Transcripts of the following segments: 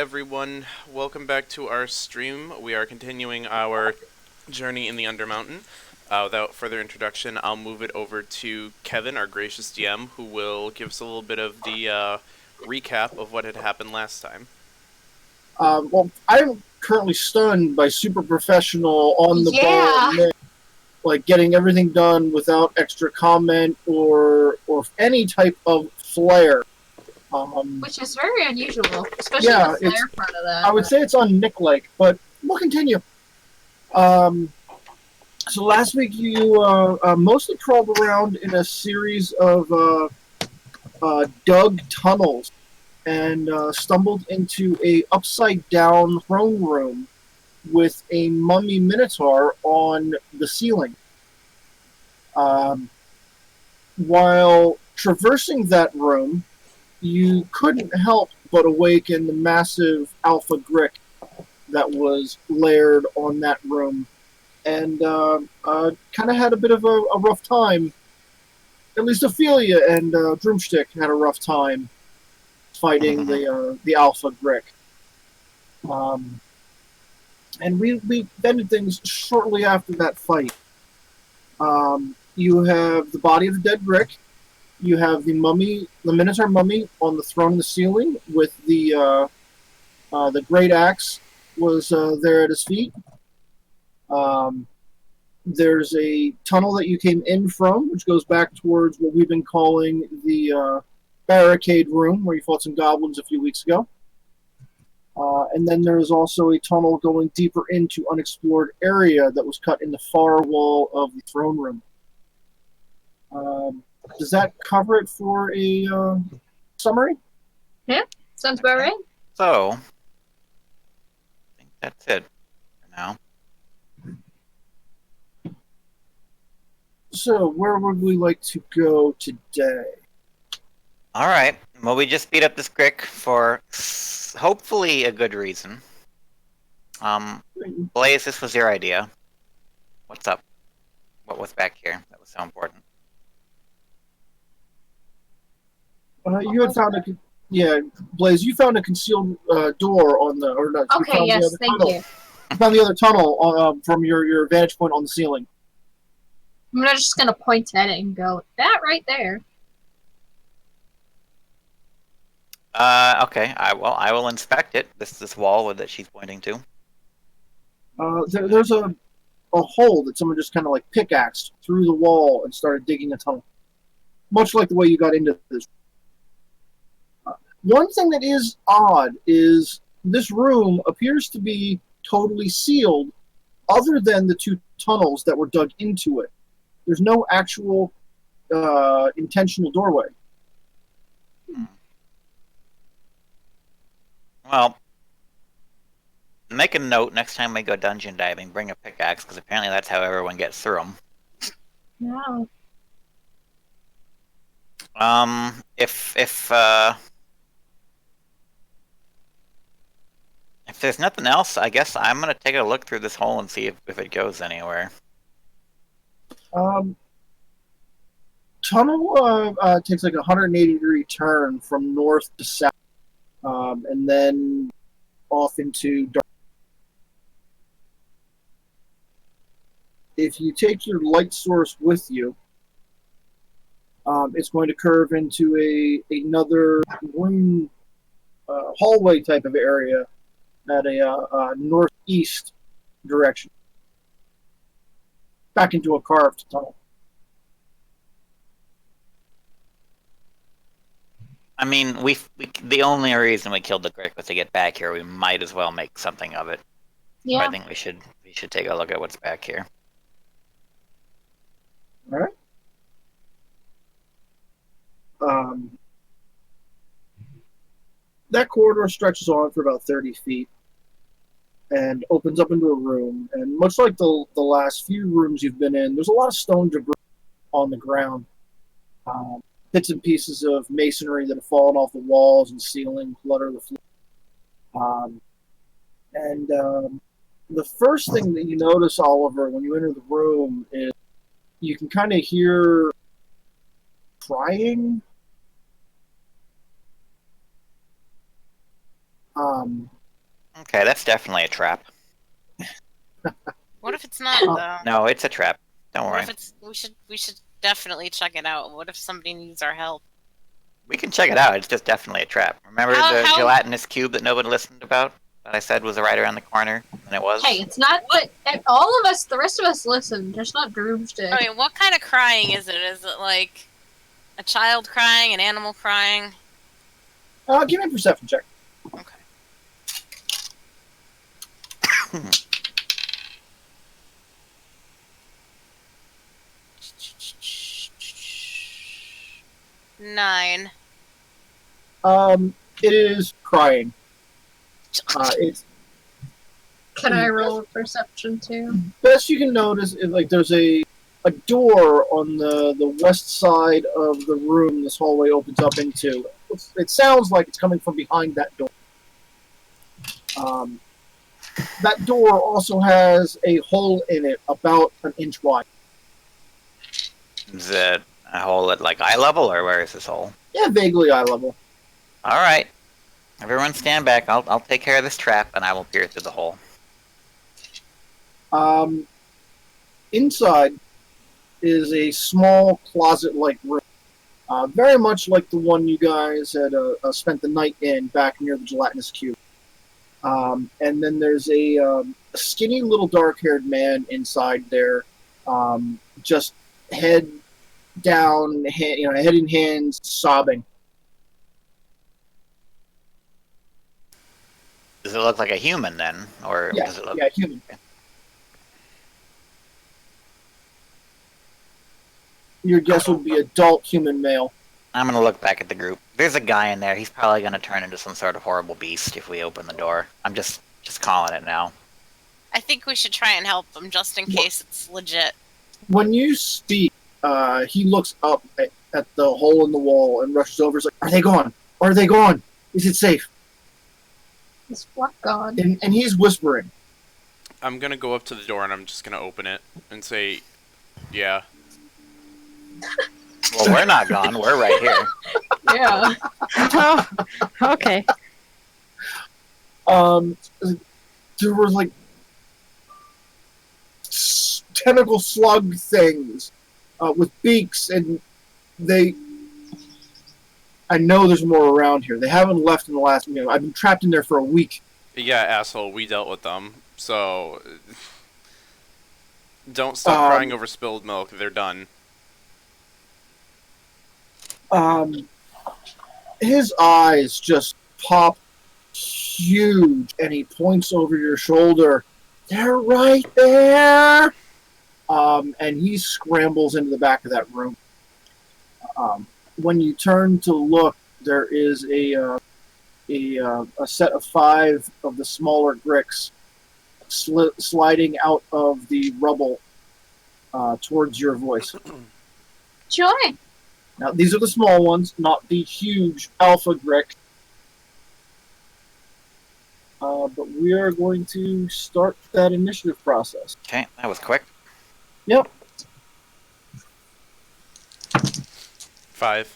everyone. Welcome back to our stream. We are continuing our journey in the Undermountain. Without further introduction, I'll move it over to Kevin, our gracious DM, who will give us a little bit of the recap of what had happened last time. Well, I'm currently stunned by super professional on the ball Yeah, Nick, like getting everything done without extra comment or any type of flair. which is very unusual, especially the Yeah, flare part of I that. would say it's on Nick Lake, but we'll continue. Um, so last week you mostly crawled around in a series of dug tunnels and stumbled into a upside down throne room with a mummy minotaur on the ceiling. Um, while traversing that room, you couldn't help but awaken the massive alpha grick that was layered on that room, and kind of had a bit of a rough time. At least Ophelia and Droomstick had a rough time fighting the alpha grick. Um, and we ended things shortly after that fight. You have the body of the dead Grick. You have the mummy, the Minotaur mummy, on the throne in the ceiling with the great axe was there at his feet. Um, there's a tunnel that you came in from, which goes back towards what we've been calling the barricade room, where you fought some goblins a few weeks ago. And then there's also a tunnel going deeper into unexplored area that was cut in the far wall of the throne room. Does that cover it for a summary? Yeah, sounds about right. So, I think that's it for now. So, where would we like to go today? Alright, well, we just beat up this Grick for hopefully a good reason. Blaze, this was your idea. What's up? What was back here that was so important? You had found Blaze. You found a concealed door on the, or not? You Okay, found yes, the other thank tunnel. you. You found the other tunnel from your vantage point on the ceiling. I'm not just gonna point at it and go, that right there. Okay, I will inspect it. This wall that she's pointing to. There's a hole that someone just kind of like pickaxed through the wall and started digging a tunnel, much like the way you got into this. One thing that is odd is this room appears to be totally sealed, other than the two tunnels that were dug into it. There's no actual intentional doorway. Well, make a note next time we go dungeon diving, bring a pickaxe, because apparently that's how everyone gets through them. No. If there's nothing else, I guess I'm gonna take a look through this hole and see if it goes anywhere. Tunnel takes like a 180-degree turn from north to south, and then off into dark. If you take your light source with you, it's going to curve into another room, hallway type of area at a northeast direction, back into a carved tunnel. I mean, the only reason we killed the Grick was to get back here. We might as well make something of it. Yeah. So I think we should take a look at what's back here. All right. That corridor stretches on for about 30 feet and opens up into a room. And much like the last few rooms you've been in, there's a lot of stone debris on the ground. Bits and pieces of masonry that have fallen off the walls and ceiling clutter the floor. The first thing that you notice, Oliver, when you enter the room is you can kind of hear crying. Okay, that's definitely a trap. What if it's not though? No, it's a trap. Don't What worry. if it's? We should definitely check it out. What if somebody needs our help? We can check it out. It's just definitely a trap. Remember the How- gelatinous cube that nobody listened about? That I said was right around the corner, and it was. Hey, it's not what all of us. The rest of us listen. Just not Droomstick. Okay, what kind of crying is it? Is it like a child crying, an animal crying? Give me a perception check. Okay. Nine. It is crying. It's Can I roll a perception too? best you can notice is like there's a door on the west side of the room this hallway opens up into. It sounds like it's coming from behind that door. That door also has a hole in it about an inch wide. Is it a hole at like eye level, or where is this hole? Yeah, vaguely eye level. All right, everyone stand back. I'll take care of this trap, and I will peer through the hole. Inside is a small closet-like room, very much like the one you guys had spent the night in back near the gelatinous cube. And then there's a skinny little dark-haired man inside there, just head down, head in hands, sobbing. Does it look like a human then, or Yeah, does it look? yeah, human. Your guess would be adult human male. I'm gonna look back at the group. There's a guy in there. He's probably gonna turn into some sort of horrible beast if we open the door. I'm just calling it now. I think we should try and help them just in case it's legit. When you speak, he looks up at the hole in the wall and rushes over. He's like, "Are they gone? Are they gone? Is it safe?" Is what gone? And he's whispering. I'm gonna go up to the door and I'm just gonna open it and say, "Yeah." Well, we're not gone. We're right here. Yeah. Oh, okay. There were like tentacle slug things with beaks, and I know there's more around here. They haven't left in the last. I've been trapped in there for a week. Yeah, asshole. We dealt with them, so don't stop crying over spilled milk. They're done. His eyes just pop huge, and he points over your shoulder. They're right there. And he scrambles into the back of that room. When you turn to look, there is a set of 5 of the smaller bricks sliding out of the rubble towards your voice. Joy. Now, these are the small ones, not the huge alpha brick. But we are going to start that initiative process. Okay, that was quick. Yep. 5.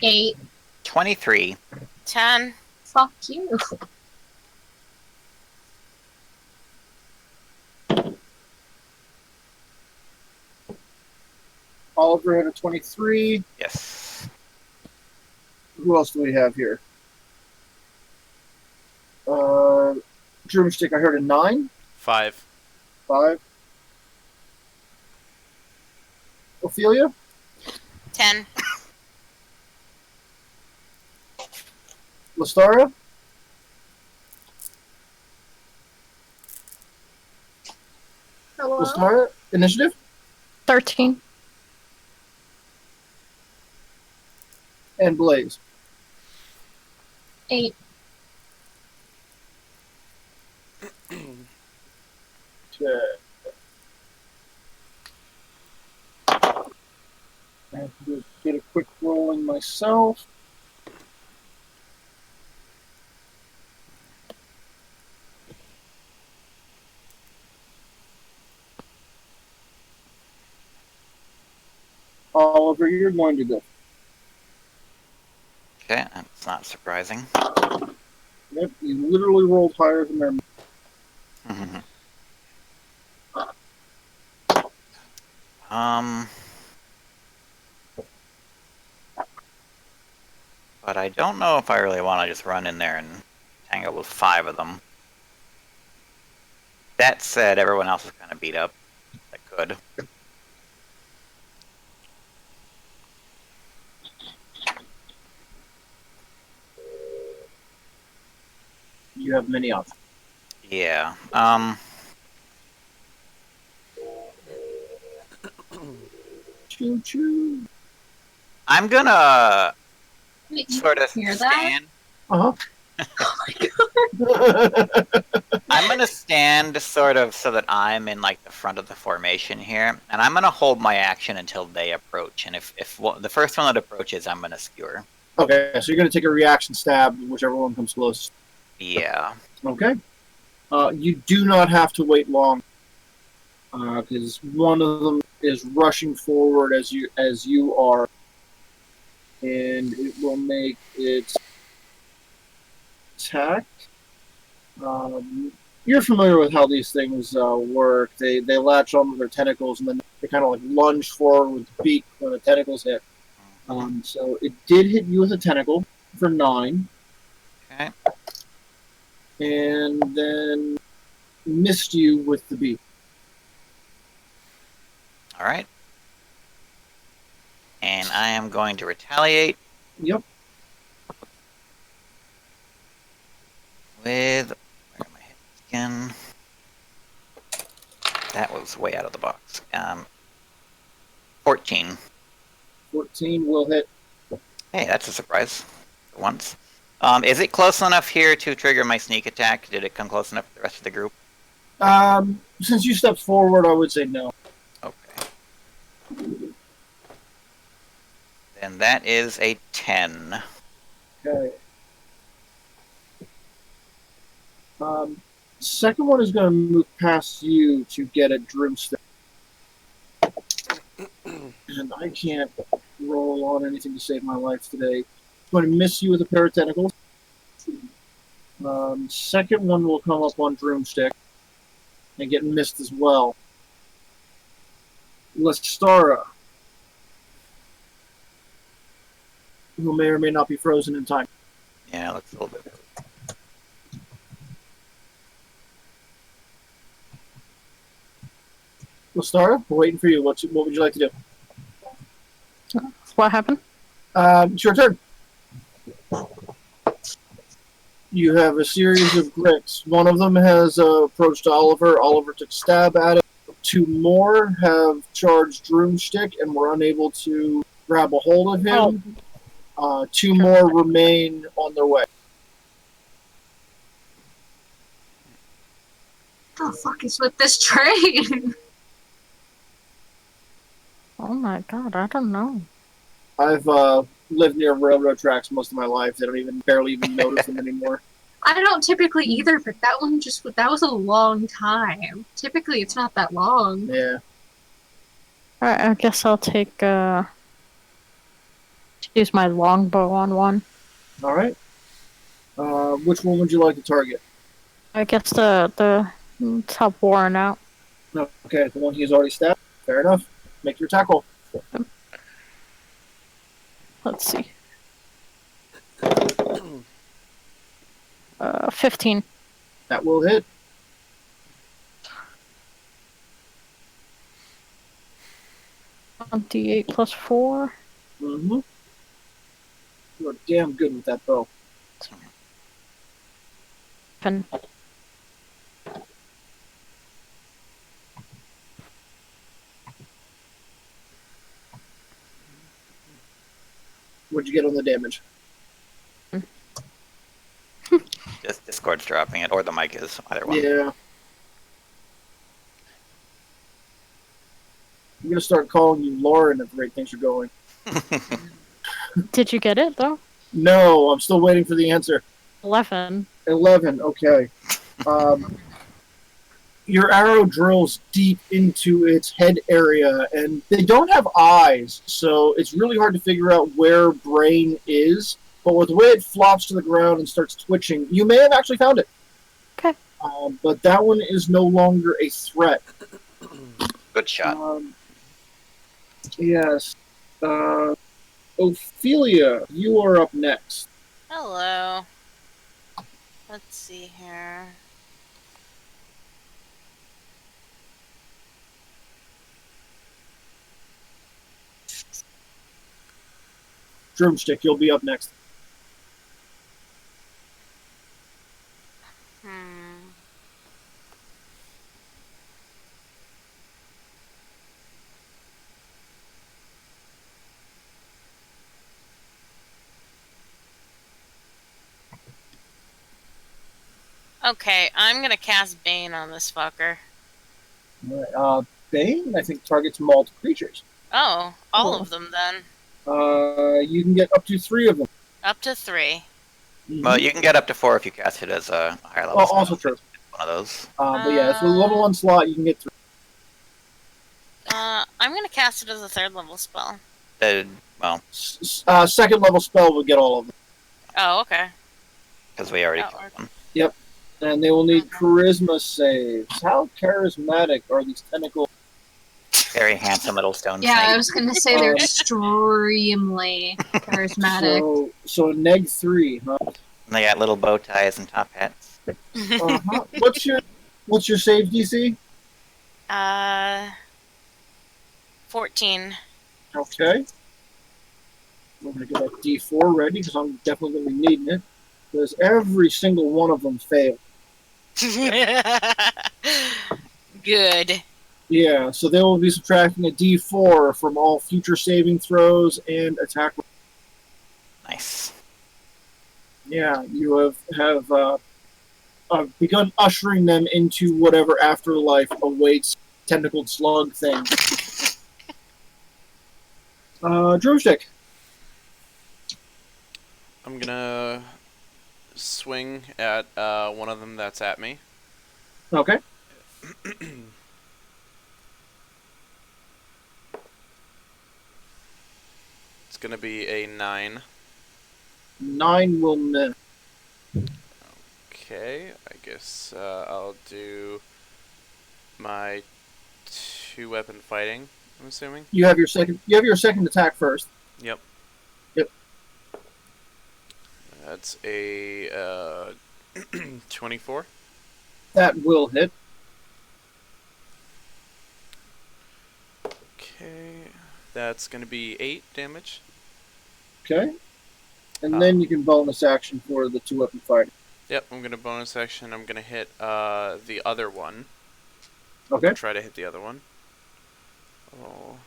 8. 23. 10. Fuck you. Oliver had a 23. Yes. Who else do we have here? Drumstick, I heard a 9. 5. 5. Ophelia? 10. Lestara? Hello? Lestara? Initiative? 13. And Blaze. 8. Okay. I have to get a quick rolling myself. Oliver, you're going to go. Okay, that's not surprising. Yep, you literally rolled higher than their. But I don't know if I really want to just run in there and tangle with 5 of them. That said, everyone else is kind of beat up. That could. You have many options. Yeah. Choo choo. I'm gonna Wait, you sort of hear that? stand. Uh Oh my god. huh. I'm gonna stand sort of so that I'm in like the front of the formation here, and I'm gonna hold my action until they approach. And if the first one that approaches, I'm gonna skewer. Okay, so you're going to take a reaction stab, whichever one comes close. Yeah. Okay. You do not have to wait long, because one of them is rushing forward as you are, and it will make its attack. You're familiar with how these things work. They latch onto their tentacles and then they kind of like lunge forward with the beak when the tentacles hit. So it did hit you with a tentacle for 9. Okay. And then missed you with the beak. All right. And I am going to retaliate Yep. with. Where am I hitting again? That was way out of the box. 14. 14 will hit. Hey, that's a surprise. For once. Is it close enough here to trigger my sneak attack? Did it come close enough for the rest of the group? Since you stepped forward, I would say no. Okay. Then that is a 10. Okay. Second one is going to move past you to get a broomstick. And I can't roll on anything to save my life today. It's going to miss you with a pair of tentacles. Second one will come up on broomstick and get missed as well. Lestara, who may or may not be frozen in time. Yeah, it looks a little bit. Lestara, we're waiting for you. What would you like to do? What happened? It's your turn. You have a series of grits. One of them has approached Oliver. Oliver took a stab at it. 2 more have charged Broomstick and were unable to grab a hold of him. 2 more remain on their way. What the fuck is with this train? Oh my god, I don't know. I've lived near railroad tracks most of my life. They don't barely even notice them anymore. I don't typically either, but that was a long time. Typically, it's not that long. Yeah. Alright, I guess I'll take, use my longbow on one. All right. Which one would you like to target? I guess the top worn out. No. Okay, the one he's already stabbed. Fair enough. Make your tackle. Let's see. 15. That will hit. D8 plus 4. Mm-hmm. You're damn good with that bow. 10. What'd you get on the damage? Just Discord's dropping it, or the mic is, either one. Yeah. I'm gonna start calling you Lauren at the rate things are going. Did you get it, though? No, I'm still waiting for the answer. 11. 11, okay. Your arrow drills deep into its head area, and they don't have eyes, so it's really hard to figure out where brain is. but with the way it flops to the ground and starts twitching, you may have actually found it. Okay. But that one is no longer a threat. Good shot. Yes. Ophelia, you are up next. Hello. Let's see here. Drumstick, you'll be up next. Hmm. Okay, I'm gonna cast Bane on this fucker. Bane, I think, targets multiple creatures. Oh, all of them then. You can get up to 3 of them. Up to 3. Well, you can get up to 4 if you cast it as a higher level spell. Also true. One of those. But yeah, so level 1 slot, you can get 3. I'm gonna cast it as a 3rd level spell. Well, Second level spell will get all of them. Oh, okay. because we already That killed works. one. And they will need charisma saves. How charismatic are these tentacles? Very handsome little stone Yeah, I snake. was gonna say they're extremely charismatic. So a neg 3, huh? And they got little bow ties and top hats. Uh-huh. What's your save DC? 14. Okay. We're gonna get that D4 ready because I'm definitely gonna be needing it. Because every single one of them failed. Good. Yeah, so they will be subtracting a D4 from all future saving throws and attack. Nice. Yeah, you have begun ushering them into whatever afterlife awaits tentacled slug thing. Drumstick. I'm gonna swing at one of them that's at me. Okay. It's gonna be a 9. 9 will miss. Okay, I guess I'll do my 2-weapon fighting, I'm assuming. You have your second attack first. Yep. Yep. That's a 24. That will hit. Okay, that's gonna be 8 damage. Okay. And then you can bonus action for the 2-weapon fight. Yep, I'm gonna bonus action. I'm gonna hit the other one. Okay. Try to hit the other one. Oh.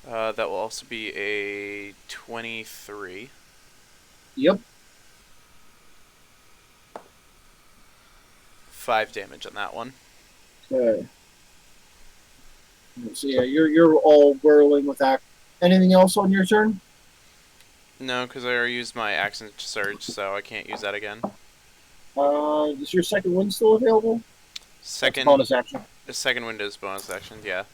That will also be a 23. Yep. 5 damage on that one. Okay. So yeah, you're all whirling with act. Anything else on your turn? No, because I already used my accent surge, so I can't use that again. Is your second wind still available? Second Bonus action. The second Windows bonus action, yeah.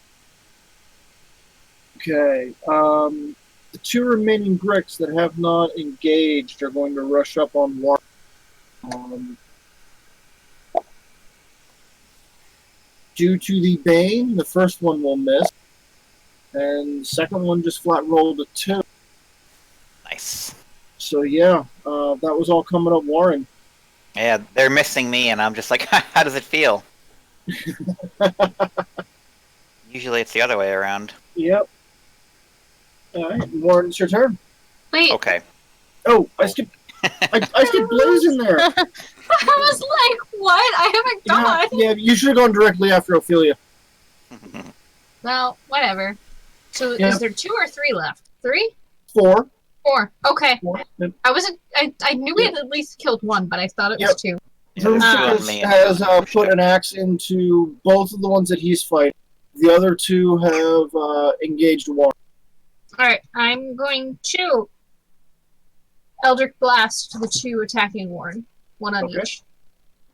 Okay. The 2 remaining bricks that have not engaged are going to rush up on one. Due to the Bane, the first one will miss. And the second one just flat rolled a 2. Nice. So yeah, that was all coming up Warren. Yeah, they're missing me, and I'm just like, how does it feel? Usually it's the other way around. Yep. Alright, Warren, it's your turn. Wait, Okay. Oh, I skipped Blaze in there. I was like, what? I haven't gone. Yeah, you should have gone directly after Ophelia. Well, whatever. So Yeah. is there 2 or 3 left? 3? 4. 4. Okay. 4. Yep. I knew we had at least killed one, but I thought it was Yep. 2. Yeah, there's two Drumstick on me and has two on put an axe into both of the ones that he's fighting. The other 2 have engaged one. Alright, I'm going to Eldritch Blast to the 2 attacking Warren. 1 on Okay. each.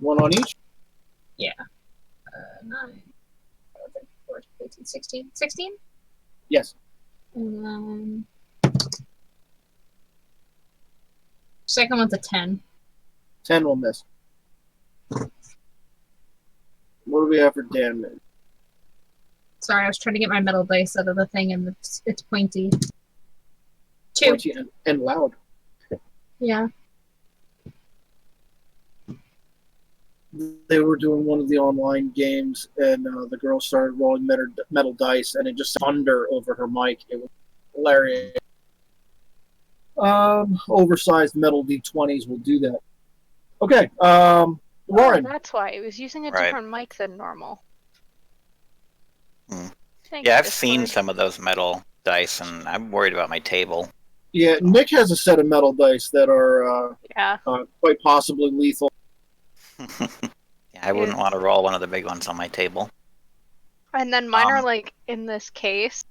1 on each. 9, 14, 15, 16. 16? Yes. And then Second one's a 10. 10 will miss. What do we have for damage? Sorry, I was trying to get my metal dice out of the thing, and it's pointy. 2. Pointy and loud. Yeah. They were doing one of the online games, and the girl started rolling metal dice, and it just thunder over her mic. It was hilarious. Oversized metal D20s will do that. Okay, Warren. Oh, that's why. It was using a Right. different mic than normal. Hmm. Thank Yeah, you, I've seen Discord. some of those metal dice, and I'm worried about my table. Yeah, Nick has a set of metal dice that are Yeah. quite possibly lethal. Yeah, I wouldn't want to roll one of the big ones on my table. And then mine are Um, like in this case.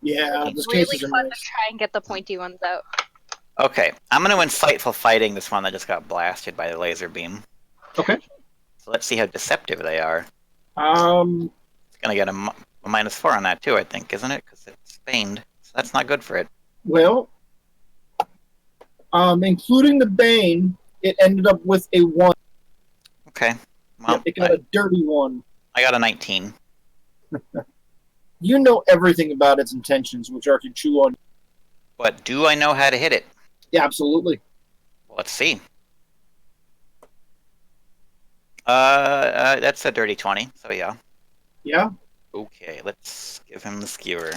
Yeah, It's these really cases are fun nice. to try and get the pointy ones out. Okay, I'm going to insightful fighting this one that just got blasted by the laser beam. Okay. So let's see how deceptive they are. Um, It's going to get a -4 on that too, I think, isn't it? Because it's feigned. So that's not good for it. well, including the Bane, it ended up with a 1. Okay. Well, It got a dirty 1. I got a 19. You know everything about its intentions, which are to chew on. But do I know how to hit it? Yeah, absolutely. Well, let's see. That's a dirty 20, so yeah. Yeah, Okay, let's give him the skewer.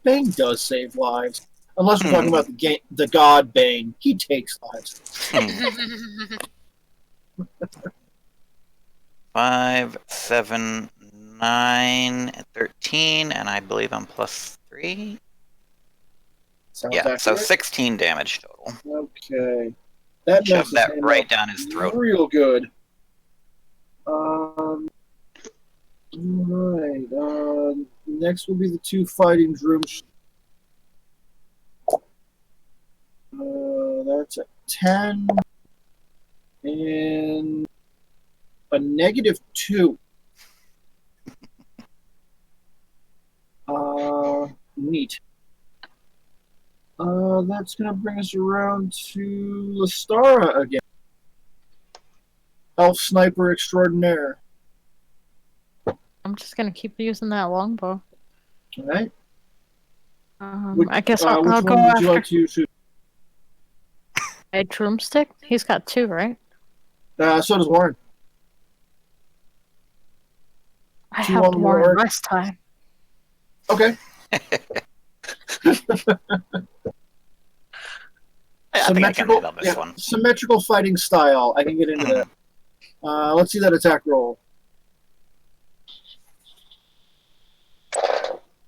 Bane does save lives. Unless we're talking about the god Bane. He takes lives. 5, 7, 9, 13, and I believe I'm +3. Sounds Yeah, so accurate. 16 damage total. Okay. That Shove messes that him right up down his throat. real good. Alright. Next will be the 2 fighting Droom. That's a 10. And a -2. Neat. That's gonna bring us around to Lestara again. Elf Sniper Extraordinaire. I'm just gonna keep using that longbow. Alright. I guess I'll Which go one would you after like to use? a broomstick. He's got 2, right? So does Warren. I 2 have on more Warren. rest time. Okay. I think I can handle this one. Symmetrical fighting style. I can get into that. Let's see that attack roll.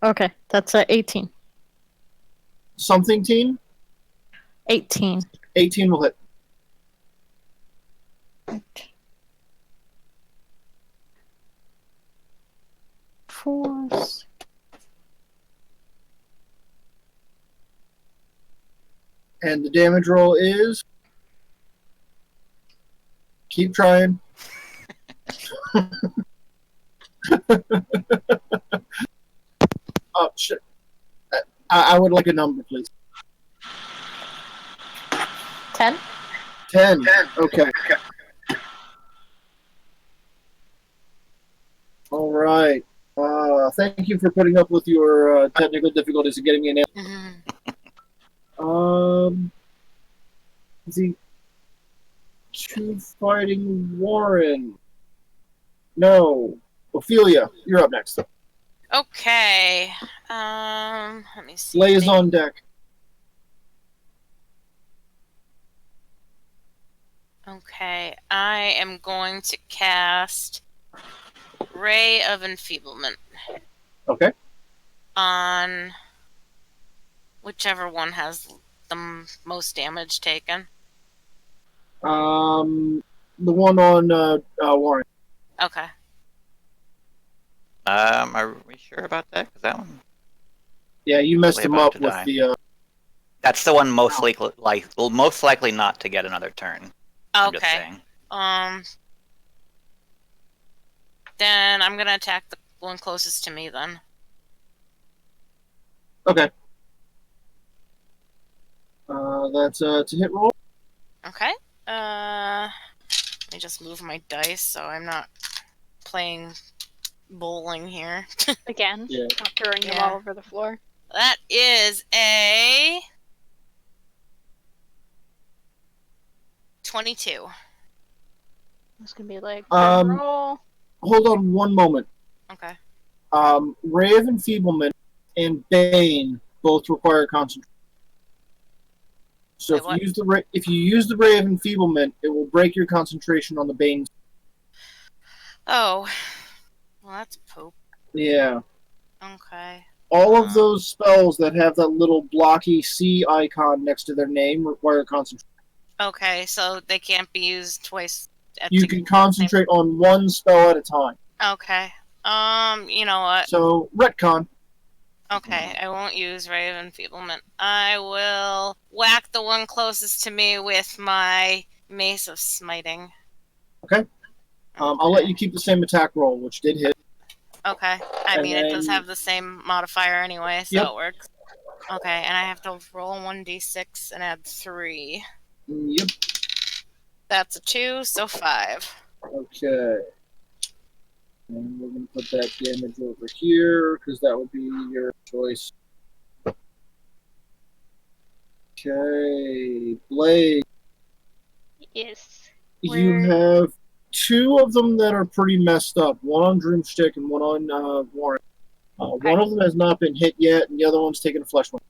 Okay, that's a 18. Something team. 18. 18 will hit. Force. And the damage roll is. Keep trying. Oh, shit. I would like a number, please. 10? 10. Okay. All right. Thank you for putting up with your technical difficulties and getting me an answer. The 2 fighting Warren. No. Ophelia, you're up next. Okay. Let me see. Lays on deck. Okay, I am going to cast Ray of Enfeeblement Okay. on whichever one has the most damage taken. The one on Warren. Okay. Are we sure about that? Because that one. Yeah, you messed Probably him about up to with die. the. That's the one most likely not to get another turn. I'm just Okay. saying. Then I'm gonna attack the one closest to me then. Okay. That's to hit roll. Okay. Let me just move my dice so I'm not playing bowling here. Again, Yeah. not throwing them Yeah. all over the floor. That is a 22. It's gonna be like Um, drum roll. Hold on one moment. Okay. Ray of Enfeeblement and Bane both require concentration. So Wait, if what? you use the Ray of Enfeeblement, it will break your concentration on the Bane. Oh. Well, that's poop. Yeah. Okay. All of those spells that have that little blocky C icon next to their name require concentration. Okay, so they can't be used twice. You can concentrate on one spell at a time. Okay. You know what? So, retcon. Okay, I won't use Ray of Enfeeblement. I will whack the one closest to me with my Mace of Smiting. Okay. I'll let you keep the same attack roll, which did hit. Okay. I And mean, it does then- have the same modifier anyway, so Yep. it works. Okay, and I have to roll 1d6 and add 3. Yep. That's a 2, so 5. Okay. And we're going to put that damage over here, because that would be your choice. Okay. Blade. Yes. You have two of them that are pretty messed up. One on Droomstick and one on Warren. One of them has not been hit yet, and the other one's taking a flesh wound.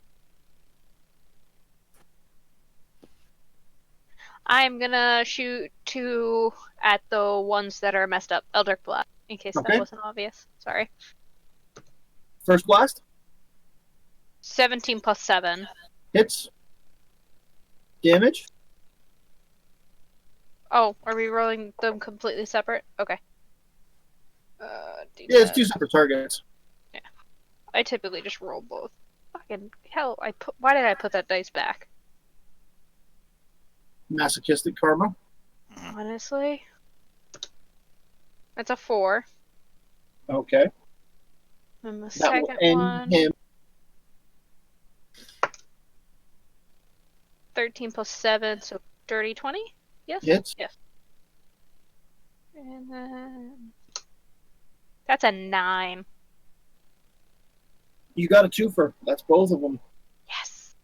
I'm gonna shoot 2 at the ones that are messed up. Eldritch Blast, in case Okay. that wasn't obvious. Sorry. First blast. 17 plus 7. Hits. Damage. Oh, are we rolling them completely separate? Okay. Yeah, it's two separate targets. I typically just roll both. Fucking hell! Why did I put that dice back? Masochistic karma. Honestly, that's a 4. Okay. And the That second will end one, him. 13 plus 7, so dirty 20. Yes. Hits. Yes. And then that's a 9. You got a twofer. That's both of them. Yes.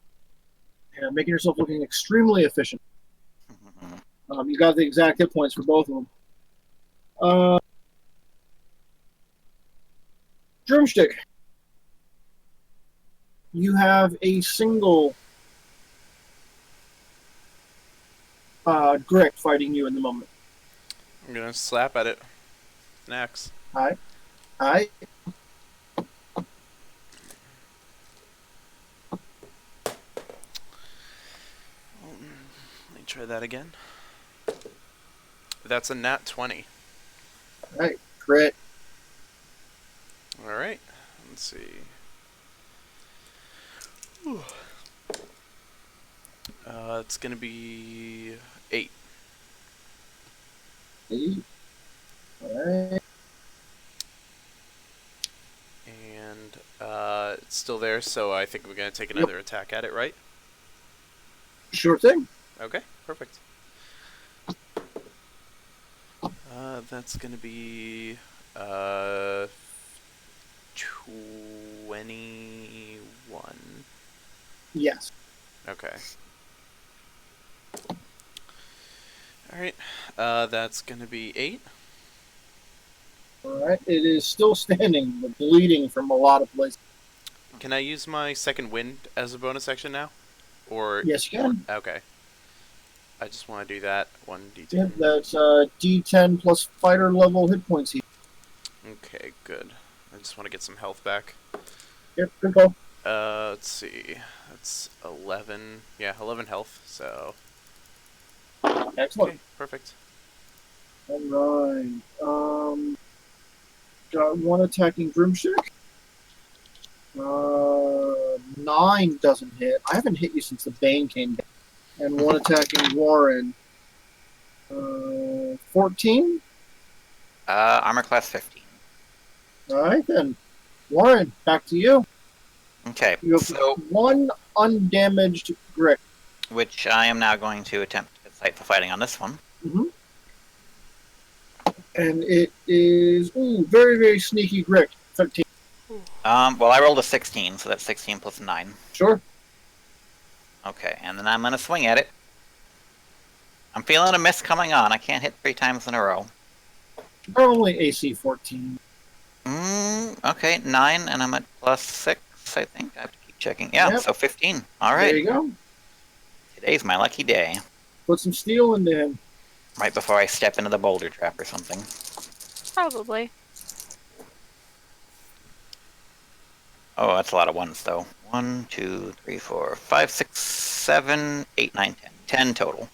Yeah, making yourself looking extremely efficient. You got the exact hit points for both of them. Drumstick. You have a single Grick fighting you in the moment. I'm gonna slap at it. An axe. Hi. Let me try that again. That's a nat 20. Alright, crit. Alright, let's see. Whew. It's gonna be 8. Alright. And it's still there, so I think we're gonna take another attack at it, right? Sure thing. Okay, perfect. That's gonna be 21. Yes. Okay. Alright, that's gonna be 8. Alright, it is still standing, but bleeding from a lot of places. Can I use my second wind as a bonus action now? Or Yes, you can. okay. I just want to do that. 1d10. Yep, that's D10 plus fighter level hit points. Okay, good. I just want to get some health back. Yep, good call. Let's see. That's 11. Yeah, 11 health, so... Excellent. Okay, perfect. Alright. Got one attacking Broomstick. 9 doesn't hit. I haven't hit you since the Bane came down. And one attacking Warren. 14? Armor class 15. Alright then. Warren, back to you. Okay, You have so one undamaged grip. which I am now going to attempt, because site for fighting on this one. Mm-hmm. And it is very, very sneaky grit. 13. Well, I rolled a 16, so that's 16 plus 9. Sure. Okay, and then I'm gonna swing at it. I'm feeling a miss coming on. I can't hit 3 times in a row. Probably AC 14. Okay, 9, and I'm at plus 6, I think. I have to keep checking. Yeah, Yep. so 15. All right. There you go. Today's my lucky day. Put some steel into him. Right before I step into the boulder trap or something. Probably. Oh, that's a lot of ones, though. 1, 2, 3, 4, 5, 6, 7, 8, 9, 10. 10 total.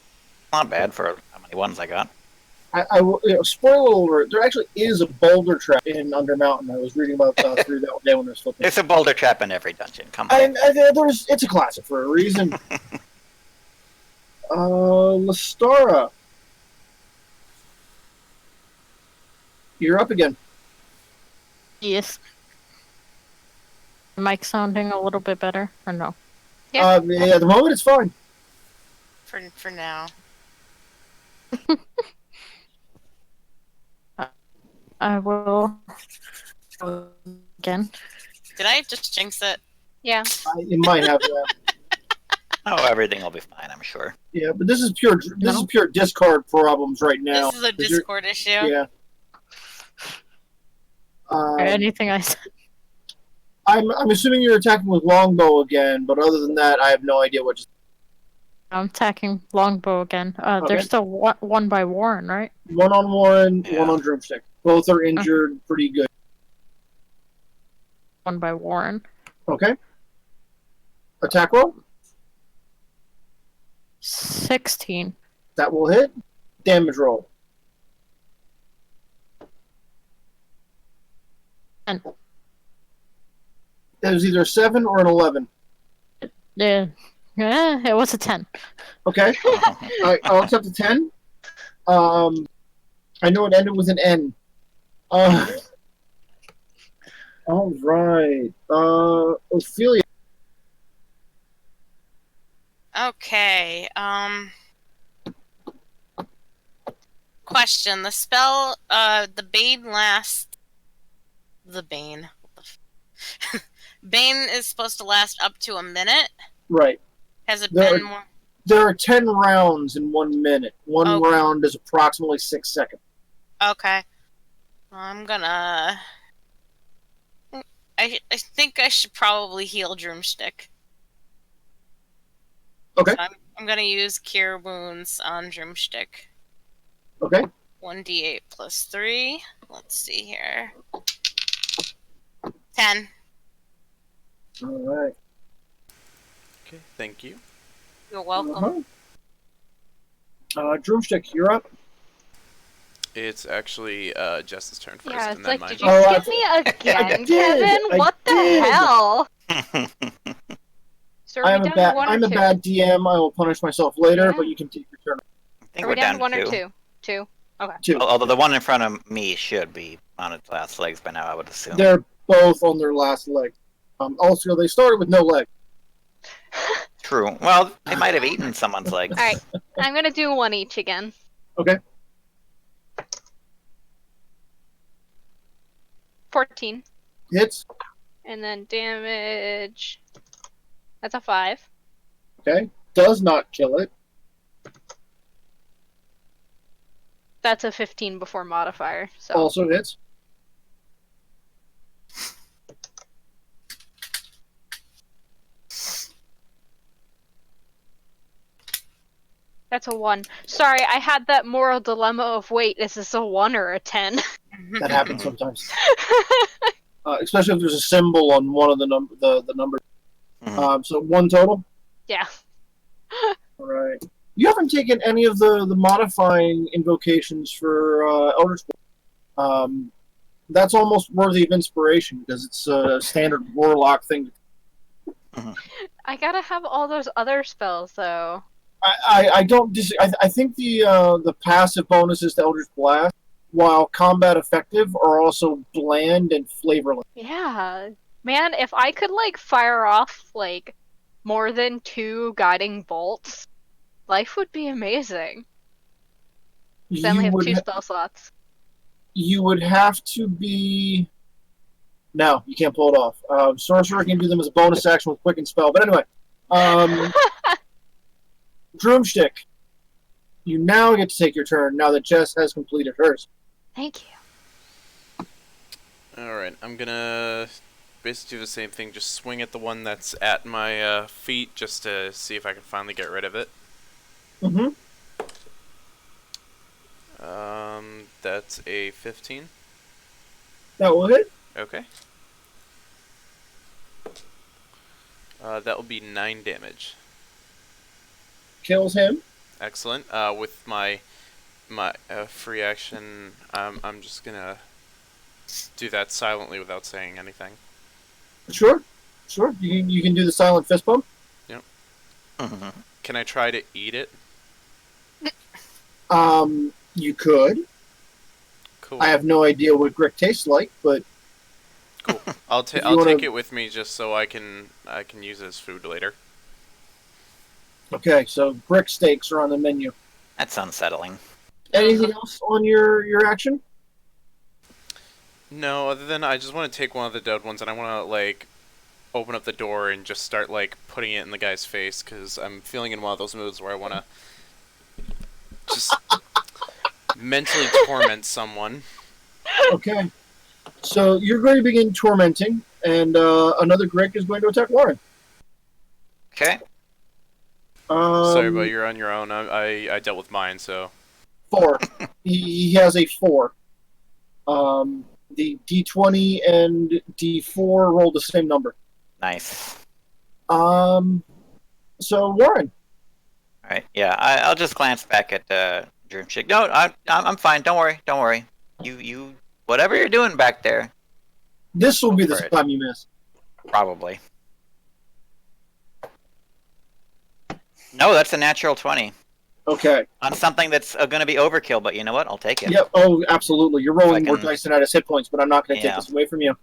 Not bad for how many ones I got. I will, spoiler alert, there actually is a boulder trap in Undermountain. I was reading about through that day when I was flipping. There's a boulder trap in every dungeon. Come on. And it's a classic for a reason. Lestara. You're up again. Yes. Mic sounding a little bit better, or no? Yeah. At the moment it's fine. For now. I will again. Did I just jinx it? Yeah. You might have that. Oh, everything will be fine, I'm sure. Yeah, but this is pure discard problems right now. This is a Discord issue. Yeah. Or anything I said. I'm assuming you're attacking with longbow again, but other than that, I have no idea what. I'm attacking longbow again. Okay. There's still one by Warren, right? One on Warren, Yeah. one on Drumstick. Both are injured pretty good. One by Warren. Okay. Attack roll. 16. That will hit. Damage roll. 10. It was either a 7 or an 11. Yeah, it was a 10. Okay. I'll accept a 10. I know it ended with an N. All right. Ophelia. Okay. Question: the spell, the Bane lasts. The Bane. Bane is supposed to last up to a minute. Right. Has it There- been more? There are 10 rounds in 1 minute. One Okay. round is approximately 6 seconds. Okay. I'm gonna. I think I should probably heal Drumstick. Okay. So I'm gonna use Cure Wounds on Drumstick. Okay. 1d8 plus 3. Let's see here. 10. All right. Okay, thank you. You're welcome. Drumstick, you're up. It's actually Jess's turn first, Yeah, and it's then like, mine. did you Oh, skip me again, did, Kevin? I What the did. hell? So are we down to 1 or 2? I'm a bad DM. I will punish myself later, Yeah. but you can take your turn. I think Are we're we down to 1 to or 2. 2? 2. 2. Although the one in front of me should be on its last legs by now, I would assume. They're both on their last leg. Also, they started with no leg. True. Well, they might have eaten someone's legs. Alright, I'm gonna do 1 each again. Okay. 14. Hits. And then damage. That's a 5. Okay. Does not kill it. That's a 15 before modifier. So Also hits. that's a 1. Sorry, I had that moral dilemma of wait, is this a 1 or a 10? That happens sometimes. Especially if there's a symbol on one of the numbers. Mhm. So 1 total. Yeah. All right. You haven't taken any of the modifying invocations for Eldritch Blast. That's almost worthy of inspiration because it's a standard warlock thing. I gotta have all those other spells though. I don't I think the passive bonuses to Eldritch Blast, while combat effective, are also bland and flavorless. Yeah. Man, if I could like fire off like more than 2 guiding bolts Life would be amazing. I only You have would 2 spell slots. you would have to be. No, you can't pull it off. Sorcerer can do them as a bonus action with Quicken Spell. But anyway, Broomstick, you now get to take your turn now that Jess has completed hers. Thank you. Alright, I'm gonna basically do the same thing, just swing at the one that's at my feet just to see if I can finally get rid of it. Mm-hmm. That's a 15. That will hit. Okay. That will be 9 damage. Kills him. Excellent. With my free action, I'm just gonna do that silently without saying anything. Sure. You can do the silent fist bump. Yep. Can I try to eat it? You could. Cool. I have no idea what Grick tastes like, but Cool. I'll you I'll wanna- take it with me just so I can use it as food later. okay. So Grick steaks are on the menu. That's unsettling. Anything else on your action? No, other than I just want to take one of the dead ones and I want to like open up the door and just start like putting it in the guy's face because I'm feeling in one of those moods where I want to just mentally torment someone. Okay. So you're going to begin tormenting, and another Grick is going to attack Lauren. Okay. Sorry, but you're on your own. I dealt with mine, so 4. He has a 4. The D20 and D4 roll the same number. Nice. So Warren. All right. Yeah, I'll just glance back at Dreamshake. No, I'm fine. Don't worry. You whatever you're doing back there. This will be the Alright. time you miss. Probably. No, that's a natural 20 Okay. on something that's going to be overkill. But you know what? I'll take it. Yep. Oh, absolutely. You're rolling If I more can- dice than at his hit points, but I'm not going to take Yeah. this away from you.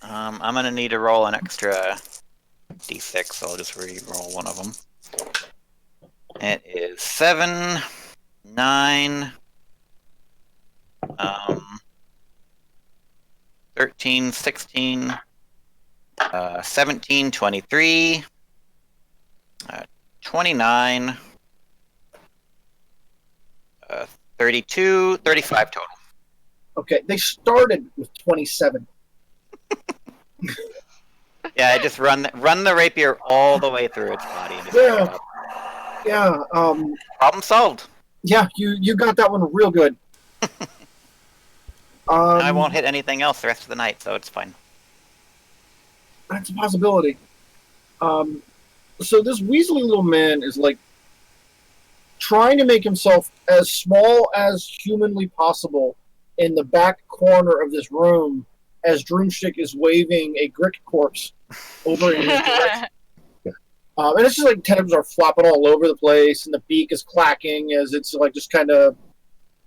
I'm gonna need to roll an extra d6, so I'll just re-roll one of them. It is 7, 9, 13, 16, 17, 23, 29, 32, 35 total. Okay. They started with 27. Yeah, I just run the rapier all the way through its body. And just Yeah. pick it up. Yeah. Problem solved. Yeah. You got that one real good. I won't hit anything else the rest of the night, so it's fine. That's a possibility. So this weaselly little man is like trying to make himself as small as humanly possible in the back corner of this room as Droomstick is waving a Grick corpse over in his direction. And it's just like tentacles are flopping all over the place, and the beak is clacking as it's like just kind of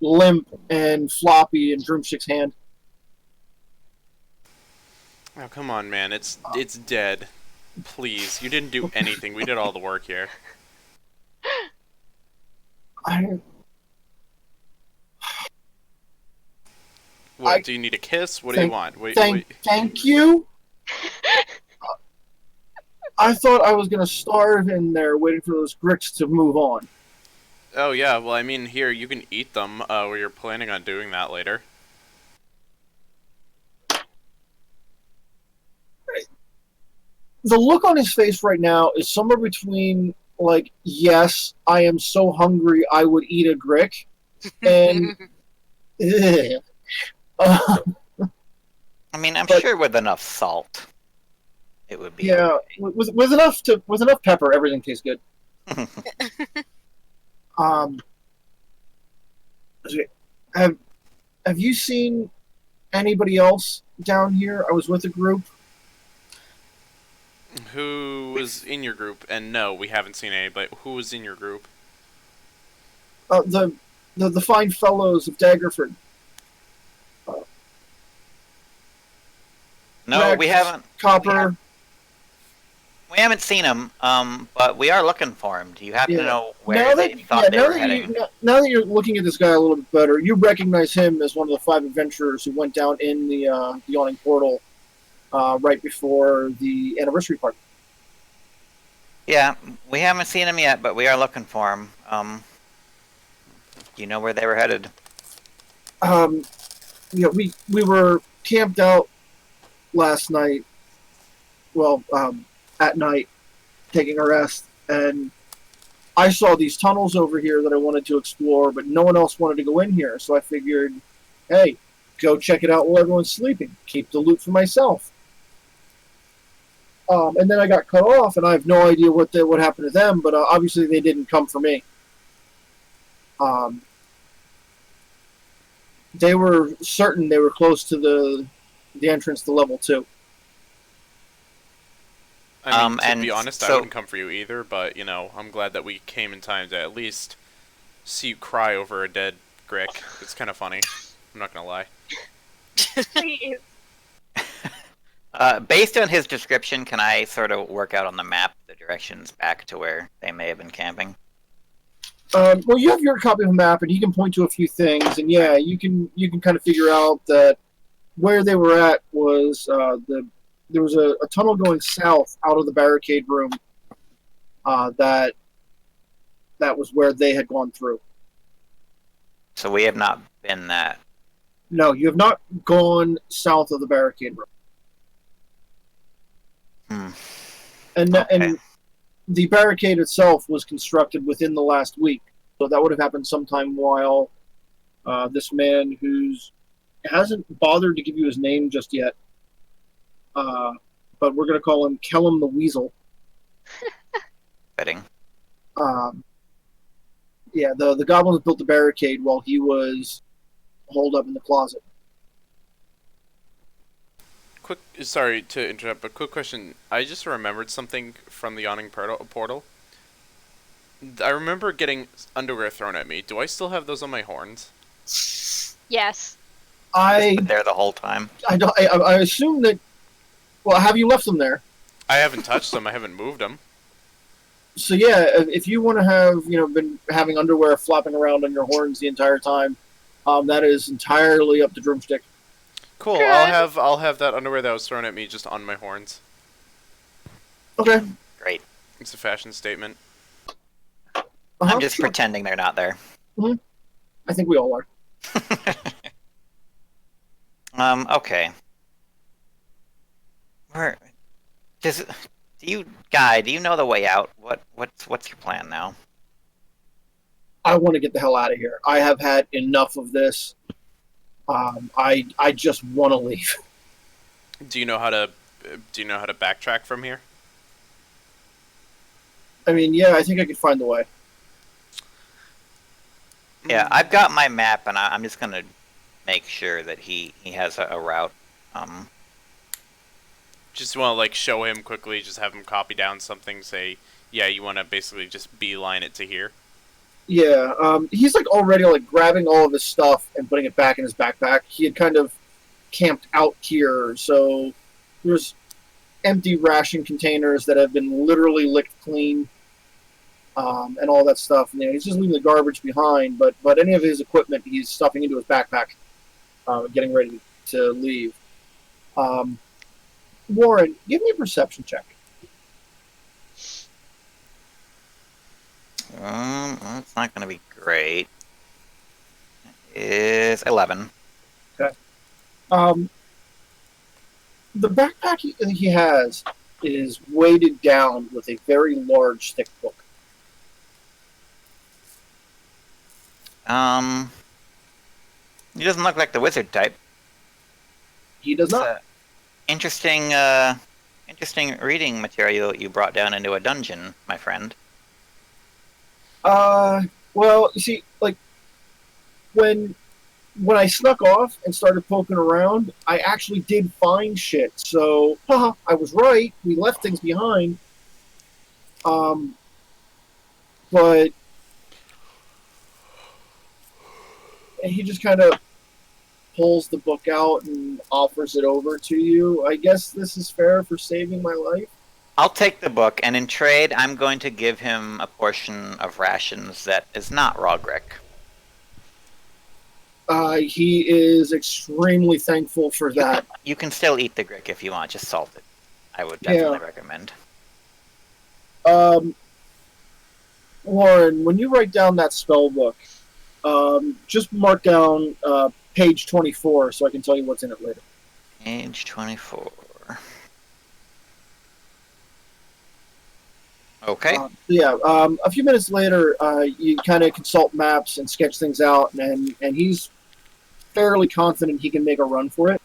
limp and floppy in Droomstick's hand. oh come on, man, it's dead. Please, you didn't do anything. We did all the work here. What do you need a kiss? What do you want? Wait. Thank you. I thought I was gonna starve in there waiting for those Gricks to move on. Oh yeah, well I mean here you can eat them. Where you're planning on doing that later. The look on his face right now is somewhere between like, yes, I am so hungry I would eat a Grick, and ugh. I mean, I'm But- sure with enough salt, it would be. Yeah, with enough pepper, everything tastes good. Have you seen anybody else down here? I was with a group. Who was in your group? And no, we haven't seen anybody. Who was in your group? The fine fellows of Daggerford. No, Rex, we haven't. Copper. We haven't seen him, but we are looking for him. Do you happen to Yeah. know where they thought they now were that heading? now that you're looking at this guy a little bit better, you recognize him as one of the 5 adventurers who went down in the yawning portal right before the anniversary party. Yeah, we haven't seen him yet, but we are looking for him. Do you know where they were headed? We were camped out last night. Well, at night, taking a rest, and I saw these tunnels over here that I wanted to explore, but no one else wanted to go in here, so I figured, hey, go check it out while everyone's sleeping. Keep the loot for myself. And then I got cut off, and I have no idea what happened to them, but obviously they didn't come for me. They were certain they were close to the entrance to level 2. I mean, to and be honest, I so- wouldn't come for you either, but, I'm glad that we came in time to at least see you cry over a dead Grick. It's kind of funny. I'm not gonna lie. Please. Based on his description, can I sort of work out on the map the directions back to where they may have been camping? Well, you have your copy of the map, and he can point to a few things, and yeah, you can kind of figure out that where they were at was there was a tunnel going south out of the barricade room. That was where they had gone through. So we have not been that. No, you have not gone south of the barricade room. And Okay. and the barricade itself was constructed within the last week, so that would have happened sometime while this man who's hasn't bothered to give you his name just yet, but we're going to call him Kellum the Weasel. Fitting. Yeah, the goblins built the barricade while he was holed up in the closet. Sorry to interrupt, but quick question. I just remembered something from the yawning portal. I remember getting underwear thrown at me. Do I still have those on my horns? Yes. I Been there the whole time. I assume that. Well, have you left them there? I haven't touched them. I haven't moved them. So yeah, if you want to have been having underwear flopping around on your horns the entire time, that is entirely up to Drumstick. Cool. Good. I'll have that underwear that was thrown at me just on my horns. Okay. Great. It's a fashion statement. I'm just Sure. pretending they're not there. I think we all are. Okay. Where do you know the way out? What's your plan now? I want to get the hell out of here. I have had enough of this. I just want to leave. Do you know how to backtrack from here? I mean, yeah, I think I could find the way. Yeah, I've got my map, and I'm just gonna make sure that he has a route. Just want to show him quickly. Just have him copy down something. Say, yeah, you want to basically just beeline it to here. Yeah, he's already grabbing all of his stuff and putting it back in his backpack. He had kind of camped out here, so there's empty ration containers that have been literally licked clean, and all that stuff. And he's just leaving the garbage behind, but any of his equipment he's stuffing into his backpack, getting ready to leave. Warren, give me a perception check. It's not gonna be great. It is 11. The backpack he has is weighted down with a very large, thick book. He doesn't look like the wizard type. He does It's not. interesting reading material you brought down into a dungeon, my friend. Well, you see, when I snuck off and started poking around, I actually did find shit. So, haha, I was right. We left things behind. But he just kind of pulls the book out and offers it over to you. I guess this is fair for saving my life. I'll take the book, and in trade, I'm going to give him a portion of rations that is not raw grick. He is extremely thankful for that. You can still eat the grick if you want, just salt it. I would definitely recommend. Warren, when you write down that spell book, just mark down page 24 so I can tell you what's in it later. Page 24. Okay. A few minutes later, you kind of consult maps and sketch things out, and he's fairly confident he can make a run for it.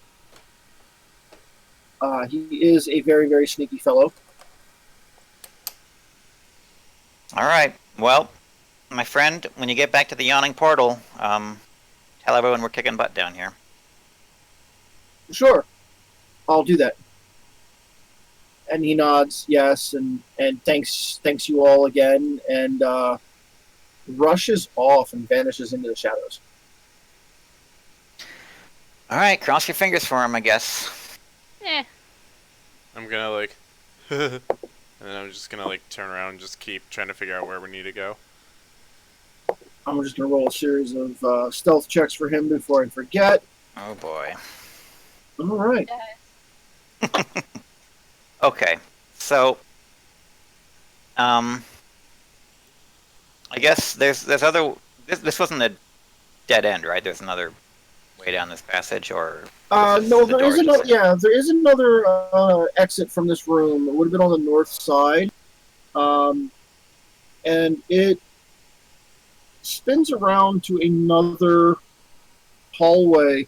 He is a very, very sneaky fellow. All right. Well, my friend, when you get back to the yawning portal, tell everyone we're kicking butt down here. Sure, I'll do that. And he nods yes, and thanks you all again, and rushes off and vanishes into the shadows. All right, cross your fingers for him, I guess. I'm gonna like, and then I'm just gonna like turn around and just keep trying to figure out where we need to go. I'm just gonna roll a series of stealth checks for him before I forget. Oh boy. All right. Okay, so, I guess there's other. This wasn't a dead end, right? There's another way down this passage, or no, there is another. Yeah, there is another exit from this room. It would have been on the north side, and it spins around to another hallway.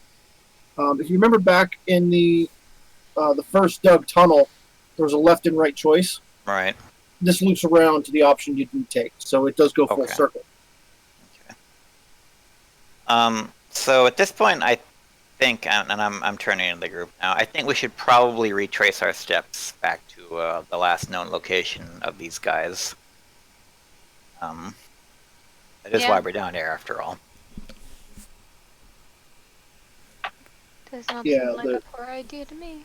If you remember back in the first dug tunnel, there was a left and right choice. Right. This loops around to the option you didn't take, so it does go full circle. Okay. So at this point, I think, and I'm turning into the group now. I think we should probably retrace our steps back to the last known location of these guys. That is why we're down here, after all. Does not seem like a poor idea to me.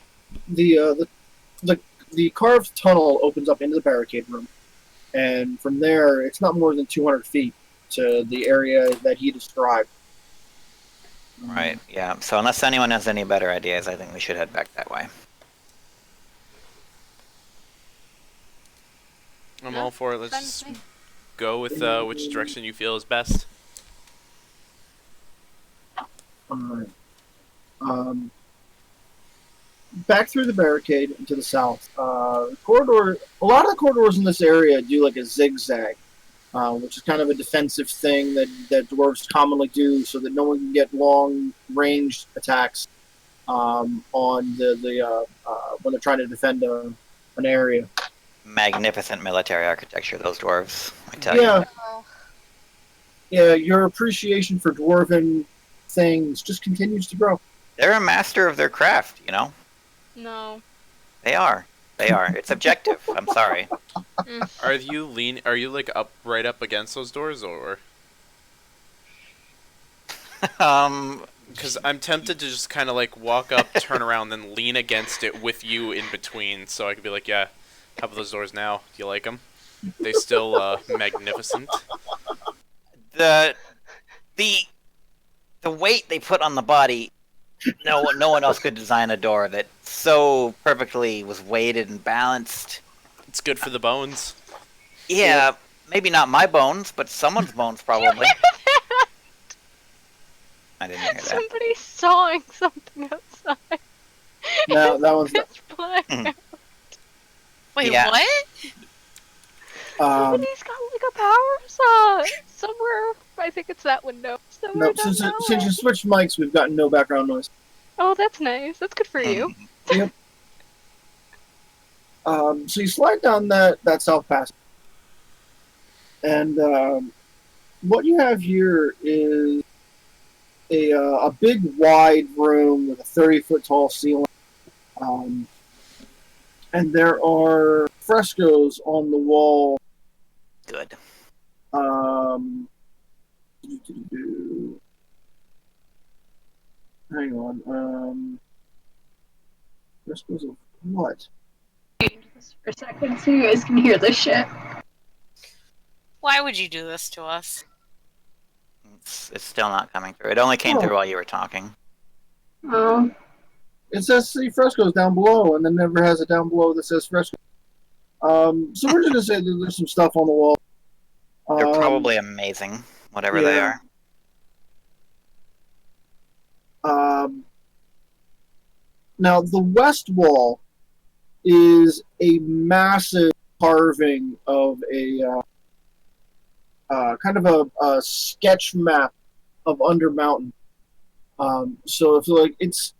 The carved tunnel opens up into the barricade room, and from there, it's not more than 200 feet to the area that he described. Right, yeah. So unless anyone has any better ideas, I think we should head back that way. I'm all for it. Let's just go with which direction you feel is best. Alright. Back through the barricade and to the south. Corridor. A lot of the corridors in this area do like a zigzag, which is kind of a defensive thing that dwarves commonly do, so that no one can get long-ranged attacks on the when they're trying to defend an area. Magnificent military architecture, those dwarves, I tell you. Yeah, your appreciation for dwarven things just continues to grow. They're a master of their craft, you know? No. They are. They are. It's objective. I'm sorry. Are you like right up against those doors, or? Because I'm tempted to just kind of like walk up, turn around, then lean against it with you in between, so I could be like, yeah, how about those doors now? Do you like them? They still magnificent. The weight they put on the body. No one else could design a door that so perfectly was weighted and balanced. It's good for the bones. Yeah, maybe not my bones, but someone's bones probably. I didn't hear that. Somebody's sawing something outside. No, that one's not. Wait, Yeah. what? Somebody's got like a power saw somewhere. I think it's that window. No, since you switched mics, we've gotten no background noise. Oh, that's nice. That's good for you. Yep. So you slide down that south passage, and what you have here is a big, wide room with a 30-foot tall ceiling, and there are frescoes on the wall. Good. Hang on. Frescoes of what? Just for a second so you guys can hear this shit. Why would you do this to us? It's still not coming through. It only came through while you were talking. Oh. It says City Frescoes down below, and then never has it down below that says Fresco. So we're just gonna say that there's some stuff on the wall. They're probably amazing, whatever they yeah. are. Now the west wall is a massive carving of a kind of a sketch map of Undermountain. So if like it's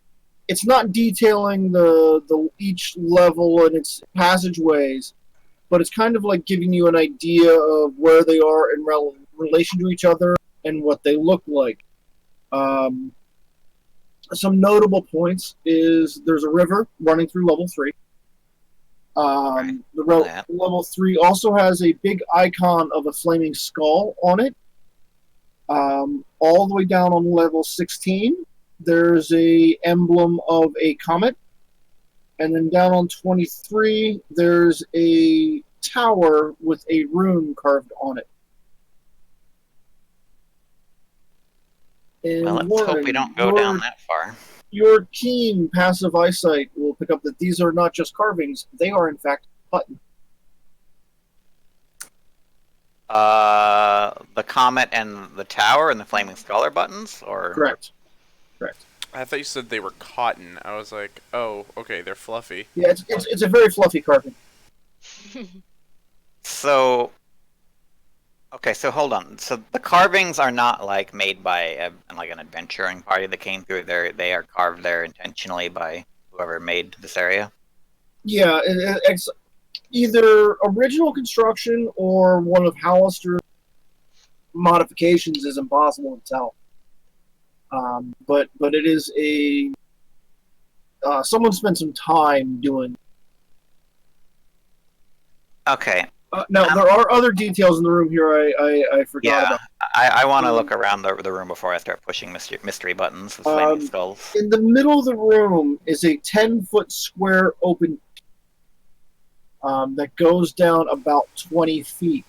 not detailing the each level and its passageways, but it's kind of like giving you an idea of where they are in relation to each other and what they look like. Some notable points is there's a river running through level 3. Level 3 also has a big icon of a flaming skull on it. All the way down on level 16, there's a emblem of a comet. And then down on 23, there's a tower with a rune carved on it. And Well, let's hope we don't go down that far. Your keen passive eyesight will pick up that these are not just carvings, they are in fact buttons. The comet and the tower and the flaming skull are buttons, or Correct. I thought you said they were cotton. I was like, oh, okay, they're fluffy. Yeah, it's a very fluffy carving. So, okay, so hold on. So the carvings are not like made by like an adventuring party that came through. They are carved there intentionally by whoever made this area. Yeah, it's either original construction or one of Hallister's modifications is impossible to tell. But it is a someone spent some time doing. Okay. Now there are other details in the room here I forgot about. I want to look around the room before I start pushing mystery buttons with flaming skulls. In the middle of the room is a 10-foot square open that goes down about 20 feet.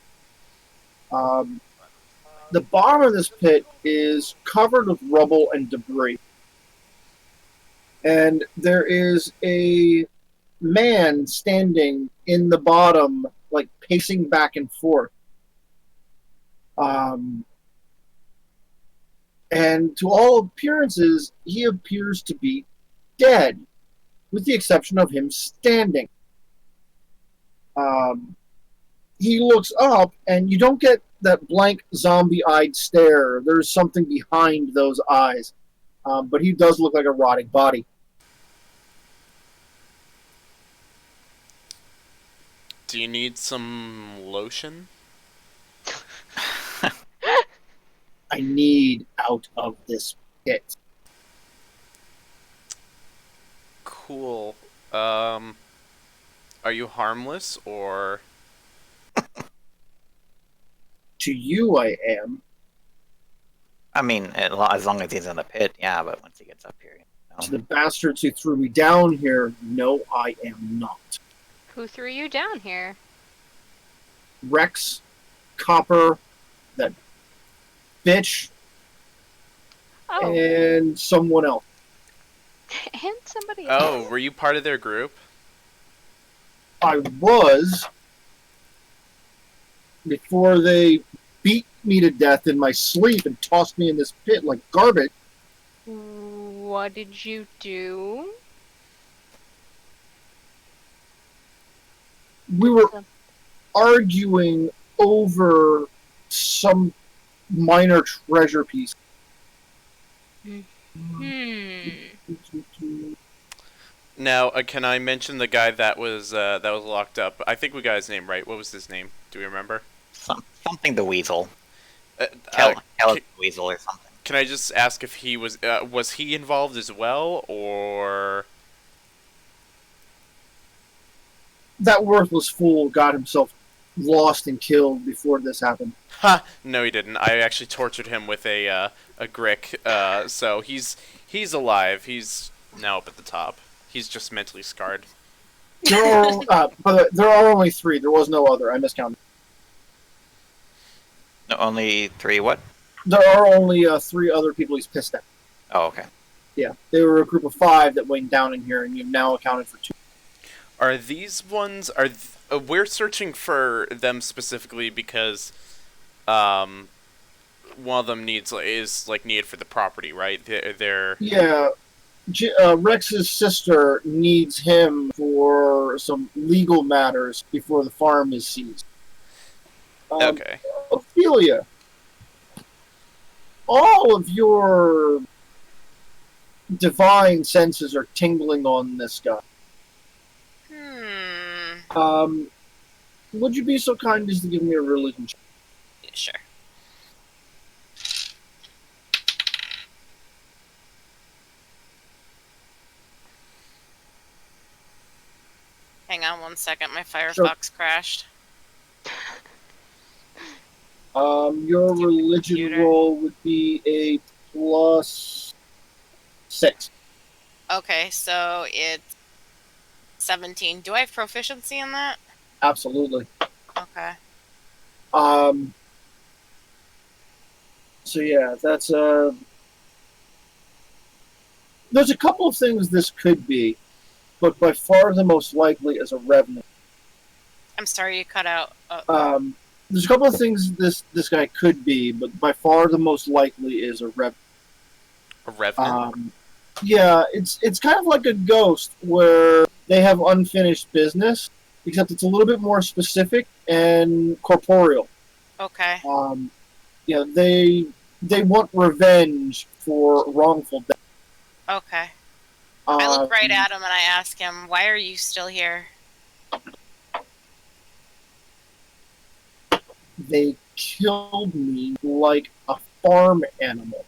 The bottom of this pit is covered with rubble and debris. And there is a man standing in the bottom, like pacing back and forth. And to all appearances, he appears to be dead, with the exception of him standing. He looks up, and you don't get that blank zombie-eyed stare. There's something behind those eyes. But he does look like a rotting body. Do you need some lotion? I need out of this pit. Cool. Are you harmless, or...? To you, I am. I mean, as long as he's in the pit, yeah, but once he gets up here... To the bastards who threw me down here, no, I am not. Who threw you down here? Rex, Copper, that bitch, Oh, and someone else. and somebody else. Oh, were you part of their group? I was, before they beat me to death in my sleep and tossed me in this pit like garbage. What did you do? We were arguing over some minor treasure piece. Now, can I mention the guy that was locked up? I think we got his name right. What was his name? Do we remember? Something the Weasel. Cal- the Weasel or something. Can I just ask if he was he involved as well, or... That worthless fool got himself lost and killed before this happened. Ha! No, he didn't. I actually tortured him with a grick, so he's alive. He's now up at the top. He's just mentally scarred. By the way, there are only 3. There was no other. I miscounted. No, only 3 what? There are only 3 other people he's pissed at. Oh, okay. Yeah, they were a group of 5 that went down in here, and you've now accounted for 2. Are these ones? We're searching for them specifically because, one of them is needed for the property, right? They're Yeah, Rex's sister needs him for some legal matters before the farm is seized. okay. Ophelia, all of your divine senses are tingling on this guy. Would you be so kind as to give me a religion check? Yeah, sure. Hang on one second, my Firefox crashed. Your religion Computer. roll would be a +6. Okay, so it's 17. Do I have proficiency in that? Absolutely. Okay. So yeah, that's there's a couple of things this could be, but by far the most likely is a revenant. I'm sorry you cut out. There's a couple of things this guy could be, but by far the most likely is a revenant. A revenant. Yeah, it's kind of like a ghost where they have unfinished business, except it's a little bit more specific and corporeal. Okay. Yeah, they want revenge for wrongful death. Okay. I look right at him and I ask him, "Why are you still here?" They killed me like a farm animal.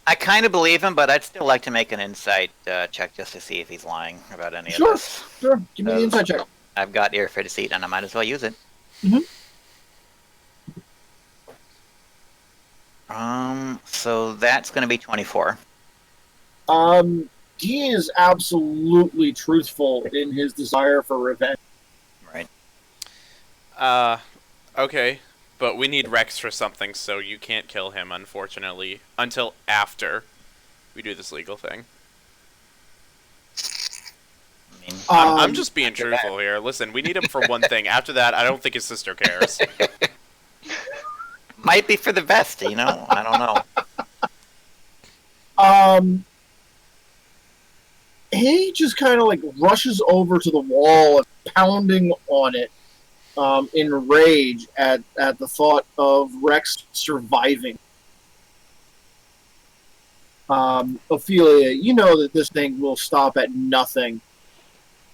I kind of believe him, but I'd still like to make an insight check just to see if he's lying about any of this. Sure. Give me the insight check. I've got ear for deceit, and I might as well use it. So that's going to be 24. He is absolutely truthful in his desire for revenge. Right. Okay. But we need Rex for something, so you can't kill him, unfortunately, until after we do this legal thing. I mean, I'm just being truthful here. Listen, we need him for one thing. After that, I don't think his sister cares. might be for the best, you know? I don't know. He just kind of like rushes over to the wall and pounding on it. In rage at the thought of Rex surviving. Ophelia, you know that this thing will stop at nothing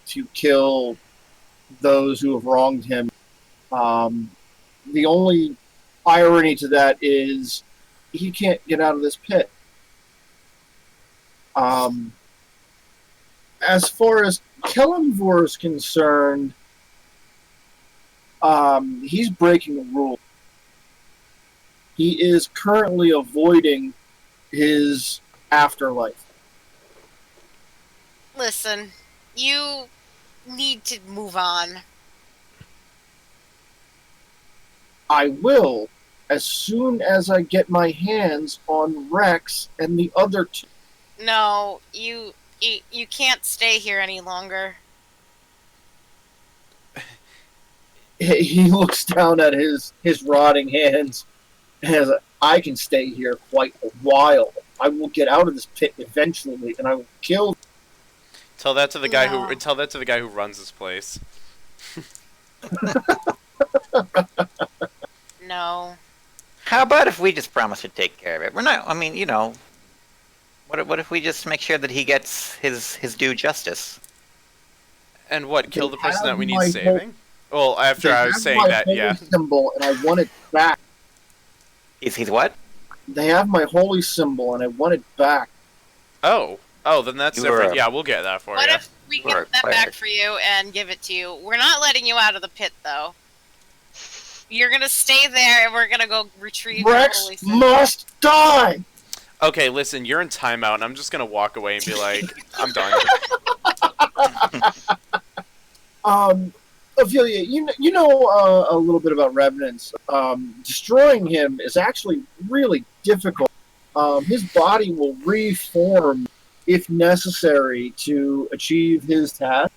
to kill those who have wronged him. The only irony to that is he can't get out of this pit. As far as Kellenvor is concerned, he's breaking the rule. He is currently avoiding his afterlife. Listen, you need to move on. I will, as soon as I get my hands on Rex and the other two. No, you can't stay here any longer. He looks down at his rotting hands and says, I can stay here quite a while. I will get out of this pit eventually, and I will kill. Tell that to the guy who runs this place. No. How about if we just promise to take care of it? We're not, I mean, you know, what if we just make sure that he gets his due justice? And what, kill the person that we need my saving? Well, after I was saying that, yeah. Symbol, and I want it back. He's what? They have my holy symbol, and I want it back. Oh, then that's different. Yeah, we'll get that for you. What if we get that back for you and give it to you? We're not letting you out of the pit, though. You're gonna stay there, and we're gonna go retrieve your holy Rex symbol. must die! Okay, listen, you're in timeout, and I'm just gonna walk away and be like, I'm done. Ophelia, you know a little bit about revenants. Destroying him is actually really difficult. His body will reform if necessary to achieve his task.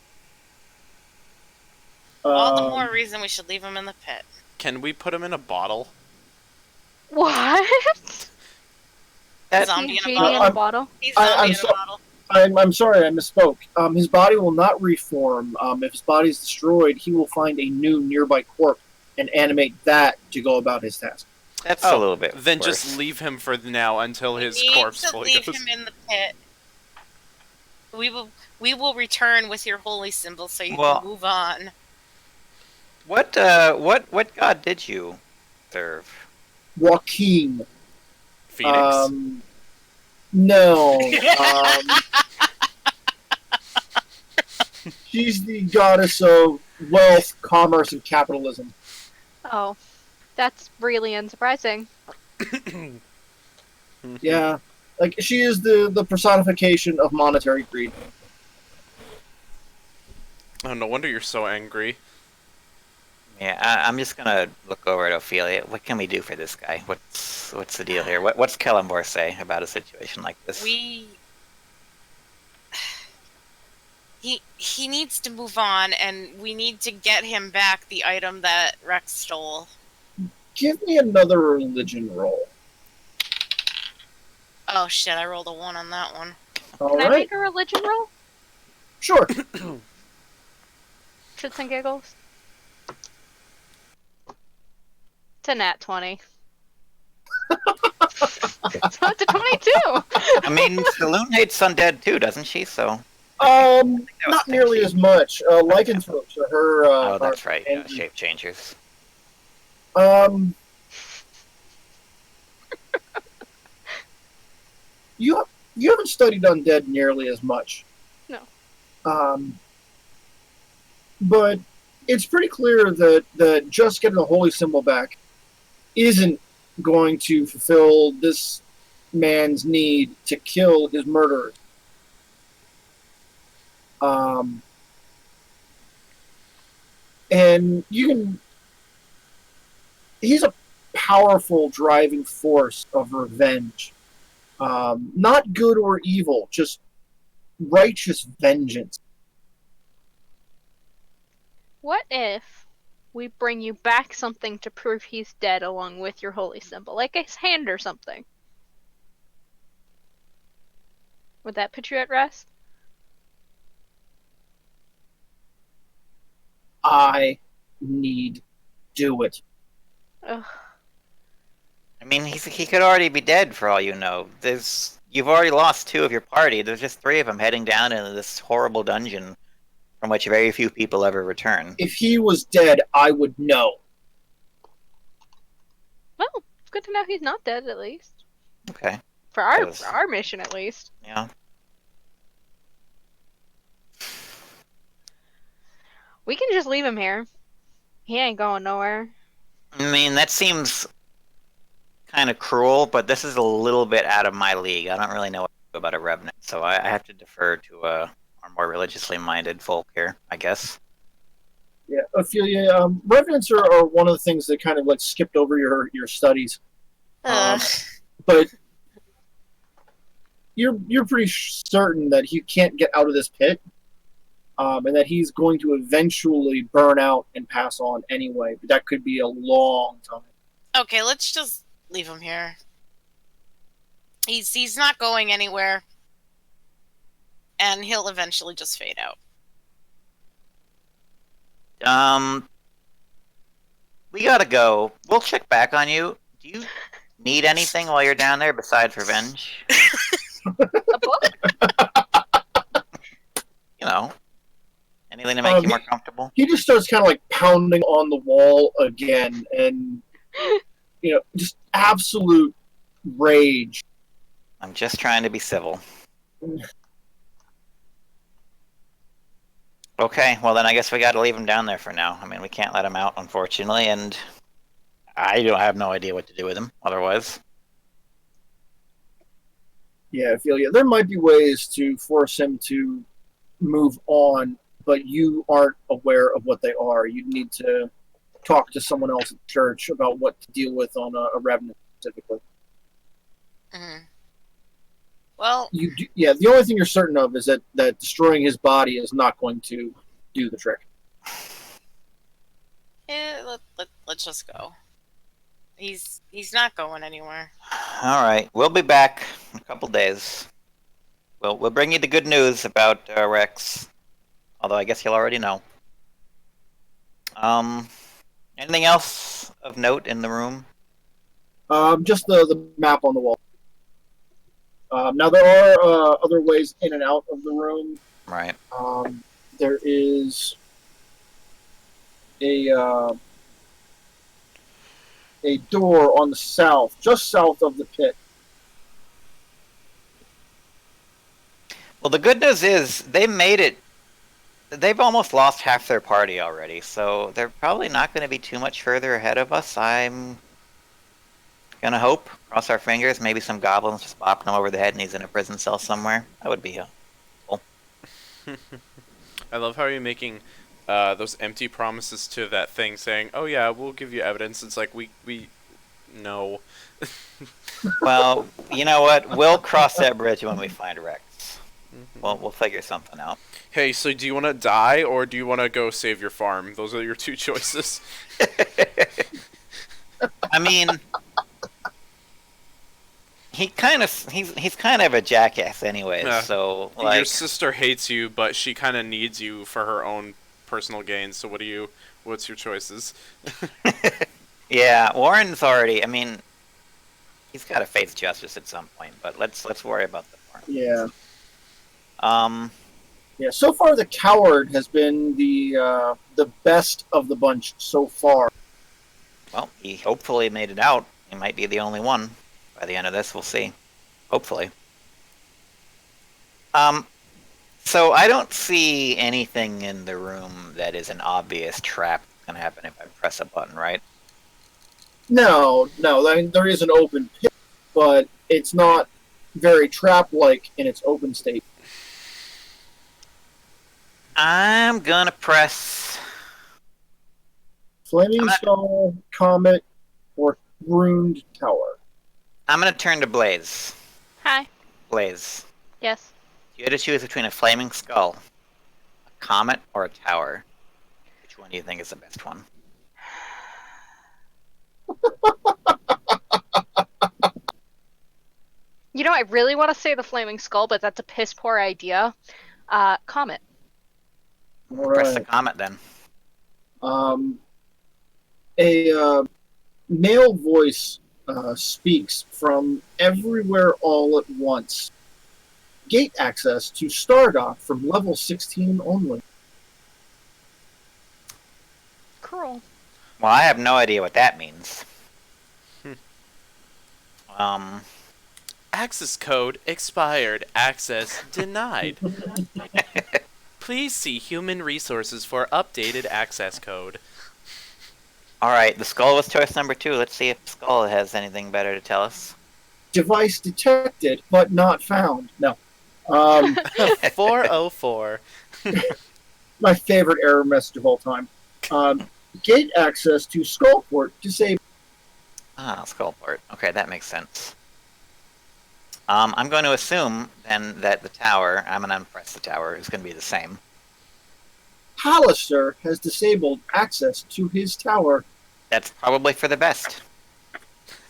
All the more reason we should leave him in the pit. Can we put him in a bottle? What? Zombie in a Genie bottle. in a bottle? He's zombie in a bottle. I'm sorry, I misspoke. His body will not reform. If his body is destroyed, he will find a new nearby corpse and animate that to go about his task. That's a little bit. Then worse. just leave him for now until his corpse fully leave goes. him in the pit. We will return with your holy symbol so you can move on. What god did you serve? Joaquin. Phoenix? No. She's the goddess of wealth, commerce, and capitalism. Oh, that's really unsurprising. Yeah. Like, she is the personification of monetary greed. Oh, no wonder you're so angry. Yeah, I'm just gonna look over at Ophelia. What can we do for this guy? What's the deal here? What's Kellenbor say about a situation like this? He needs to move on, and we need to get him back the item that Rex stole. Give me another religion roll. Oh shit! I rolled a 1 on that one. Can I make a religion roll? Sure. Shits and giggles. It's a nat 20. So it's a 22! I mean, Saloon hates undead too, doesn't she? So. Not nearly as much. Lycanthropes are her. Oh, that's right. Shape changers. You haven't studied undead nearly as much. No. But it's pretty clear that just getting the holy symbol back isn't going to fulfill this man's need to kill his murderers. And he's a powerful driving force of revenge. Not good or evil, just righteous vengeance. What if we bring you back something to prove he's dead along with your holy symbol? Like his hand or something? Would that put you at rest? I need do it. Ugh. I mean, he could already be dead for all you know. You've already lost 2 of your party. There's just 3 of them heading down into this horrible dungeon from which very few people ever return. If he was dead, I would know. Well, it's good to know he's not dead at least. Okay. For our mission at least. Yeah. We can just leave him here. He ain't going nowhere. I mean, that seems kind of cruel, but this is a little bit out of my league. I don't really know what to do about a revenant, so I have to defer to our more religiously minded folk here, I guess. Yeah, Ophelia, revenants are one of the things that kind of like skipped over your studies. But you're pretty certain that he can't get out of this pit, and that he's going to eventually burn out and pass on anyway. But that could be a long time. Okay, let's just leave him here. He's not going anywhere, and he'll eventually just fade out. We gotta go. We'll check back on you. Do you need anything while you're down there besides revenge? A book? You know, anything to make you more comfortable? He just starts kind of like pounding on the wall again, and just absolute rage. I'm just trying to be civil. Okay, well then I guess we gotta leave him down there for now. I mean, we can't let him out, unfortunately, and I have no idea what to do with him otherwise. Yeah, I feel you. There might be ways to force him to move on, but you aren't aware of what they are. You need to talk to someone else at church about what to deal with on a revenant specifically. Mhm. Well, Yeah, the only thing you're certain of is that destroying his body is not going to do the trick. let's just go. He's not going anywhere. All right, we'll be back in a couple days. We'll bring you the good news about Rex. Although I guess you'll already know. Anything else of note in the room? Just the map on the wall. Now there are other ways in and out of the room. Right. There is a door on the south, just south of the pit. Well, the good news is they made it. They've almost lost half their party already, so they're probably not going to be too much further ahead of us. I'm gonna hope, cross our fingers, maybe some goblins just bopping him over the head and he's in a prison cell somewhere. That would be cool. I love how you're making those empty promises to that thing, saying, "Oh yeah, we'll give you evidence." It's like we no. Well, you know what? We'll cross that bridge when we find Rex. We'll figure something out. Hey, so do you want to die or do you want to go save your farm? Those are your two choices. I mean, he's kind of a jackass anyways. Yeah. So Your like, sister hates you, but she kind of needs you for her own personal gain. So what's your choices? yeah, Warren's already. I mean, he's got to face justice at some point. But let's worry about the farm. Yeah. Um. Yeah. So far, the coward has been the best of the bunch so far. Well, he hopefully made it out. He might be the only one. By the end of this, we'll see. Hopefully. So I don't see anything in the room that is an obvious trap that's gonna happen if I press a button, right? No. I mean, there is an open pit, but it's not very trap-like in its open state. I'm gonna press. Flaming Skull, Comet, or Ruined Tower. I'm gonna turn to Blaze. Hi. Blaze, Yes. you had to choose between a flaming skull, a comet, or a tower. Which one do you think is the best one? You know, I really want to say the flaming skull, but that's a piss poor idea. Comet. All Press the right. comet then. A male voice speaks from everywhere all at once. Gate access to Stardock from level 16 only. Cruel. Well, I have no idea what that means. Access code expired. Access denied. Please see Human Resources for updated access code. Alright, the skull was choice number 2. Let's see if the skull has anything better to tell us. Device detected, but not found. No. 404. My favorite error message of all time. Gate access to Skullport disabled. Ah, skull part. Okay, that makes sense. I'm going to assume, then, that the tower, I'm going to press the tower, is going to be the same. Hallister has disabled access to his tower. That's probably for the best.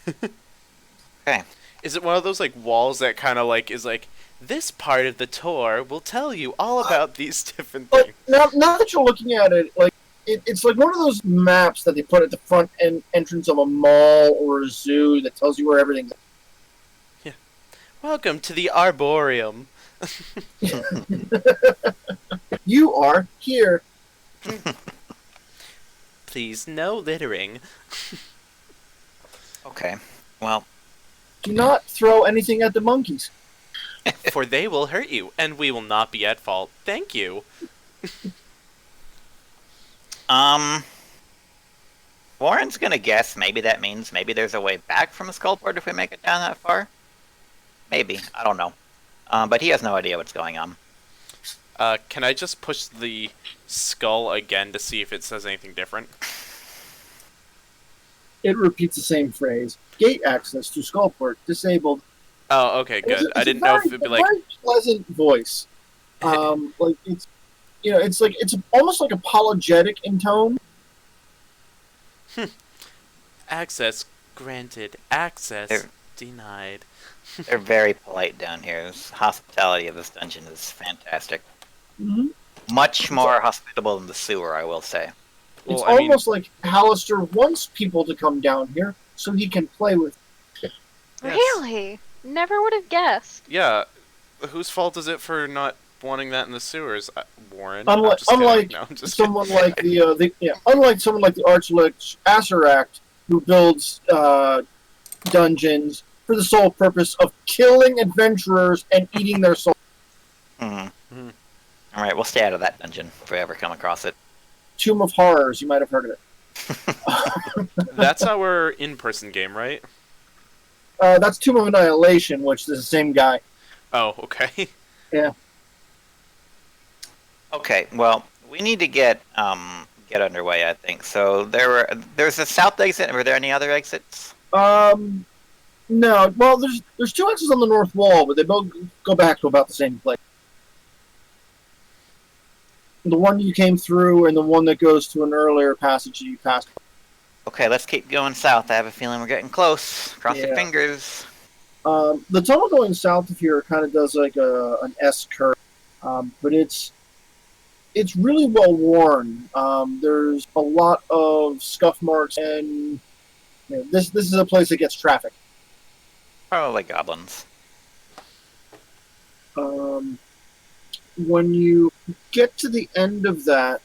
Okay. Is it one of those like walls that kind of like is like this part of the tour will tell you all about these different But things? now that you're looking at it, like it's like one of those maps that they put at the front entrance of a mall or a zoo that tells you where everything's. Welcome to the Arboreum. You are here. Please, no littering. Okay. Well, Do not throw anything at the monkeys. For they will hurt you, and we will not be at fault. Thank you. Warren's gonna guess maybe that means maybe there's a way back from the skullport if we make it down that far. Maybe. I don't know. But he has no idea what's going on. Can I just push the skull again to see if it says anything different? It repeats the same phrase. Gate access to Skullport disabled. Oh, okay, good. I didn't know if it'd be like... very pleasant voice. Like it's, it's like it's almost like apologetic in tone. Access granted. Access They're- denied. They're very polite down here. The hospitality of this dungeon is fantastic. Mm-hmm. Much more hospitable than the sewer, I will say. It's Well, I mean, almost like Hallister wants people to come down here so he can play with. yes. Really? Never would have guessed. Yeah. Whose fault is it for not wanting that in the sewers? Warren. I'm Unlike, just kidding. unlike No, I'm just someone like unlike someone like the Archlich Asseract, who builds dungeons for the sole purpose of killing adventurers and eating their souls. Mhm. Alright, we'll stay out of that dungeon if we ever come across it. Tomb of Horrors, you might have heard of it. That's our in-person game, right? That's Tomb of Annihilation, which is the same guy. Oh, okay. Yeah. Okay, well, we need to get underway, I think. So there's a south exit. Were there any other exits? No. Well, there's two exits on the north wall, but they both go back to about the same place. The one you came through, and the one that goes to an earlier passage you passed. Okay, let's keep going south. I have a feeling we're getting close. Cross your Yeah. fingers. The tunnel going south of here kind of does like an S curve, but it's really well worn. There's a lot of scuff marks, and this is a place that gets traffic. Probably goblins. When you get to the end of that,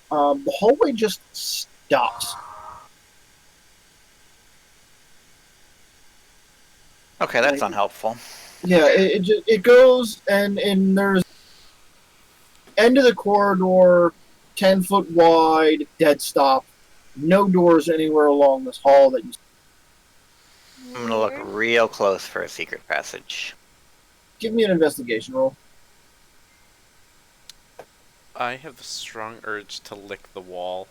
the hallway just stops. Okay, that's unhelpful. Yeah, it goes, and there's end of the corridor, 10-foot wide, dead stop. No doors anywhere along this hall that you. I'm gonna look real close for a secret passage. Give me an investigation roll. I have a strong urge to lick the wall.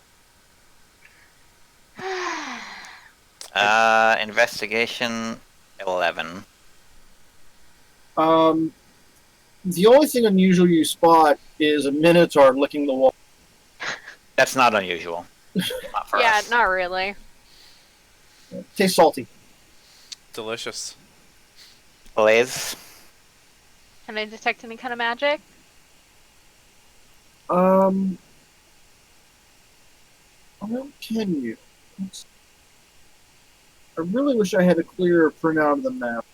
Investigation 11. The only thing unusual you spot is a minotaur licking the wall. That's not unusual. Not for Yeah, us. not really. Tastes salty. Delicious. Blaze. Can I detect any kind of magic? How can you? I really wish I had a clearer printout of the map,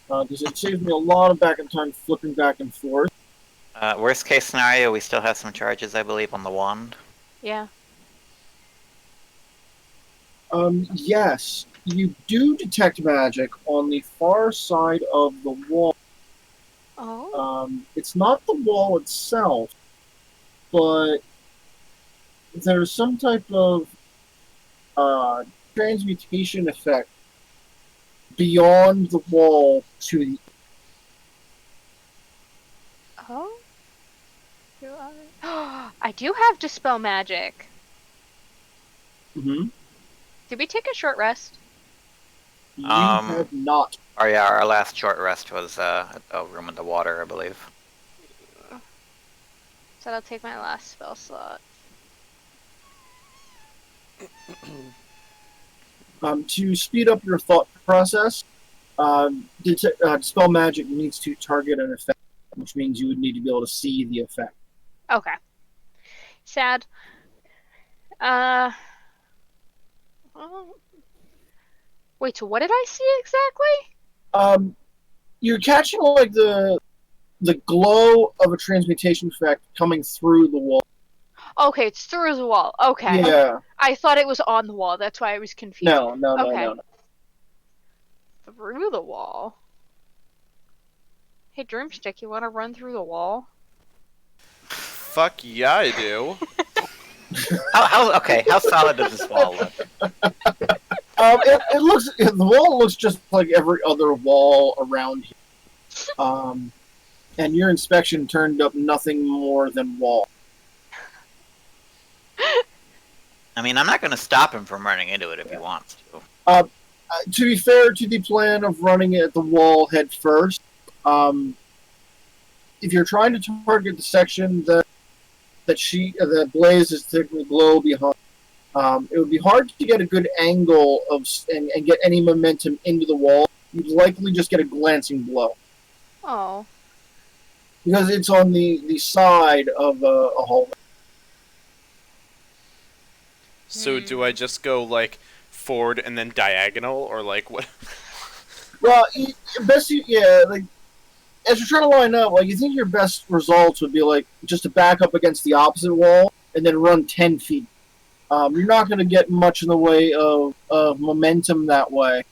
because it saves me a lot of back in time flipping back and forth. Worst case scenario, we still have some charges, I believe, on the wand. Yeah. Yes, you do detect magic on the far side of the wall. Oh. It's not the wall itself, but there's some type of transmutation effect beyond the wall to the. Oh. I do have Dispel Magic. Mm-hmm. Did we take a short rest? You have not. Oh yeah, our last short rest was at the room in the water, I believe. So I'll take my last spell slot. To speed up your thought process, Dispel Magic needs to target an effect, which means you would need to be able to see the effect. Okay. Sad. Wait, so what did I see exactly? You're catching like the glow of a transmutation effect coming through the wall. Okay, it's through the wall. Okay. Yeah. I thought it was on the wall. That's why I was confused. No. Through the wall? Hey, Drumstick, you want to run through the wall? Fuck yeah, I do. How solid does this wall look? It looks the wall looks just like every other wall around here. And your inspection turned up nothing more than wall. I mean, I'm not going to stop him from running into it if he wants to. To be fair to the plan of running it at the wall head first, if you're trying to target the section that Blaze is typically below behind, it would be hard to get a good angle and get any momentum into the wall. You'd likely just get a glancing blow. Oh. Because it's on the side of a hallway. So do I just go, like, forward and then diagonal, or, like, what? Well, as you're trying to line up, like, you think your best results would be, like, just to back up against the opposite wall and then run 10 feet. You're not going to get much in the way of momentum that way,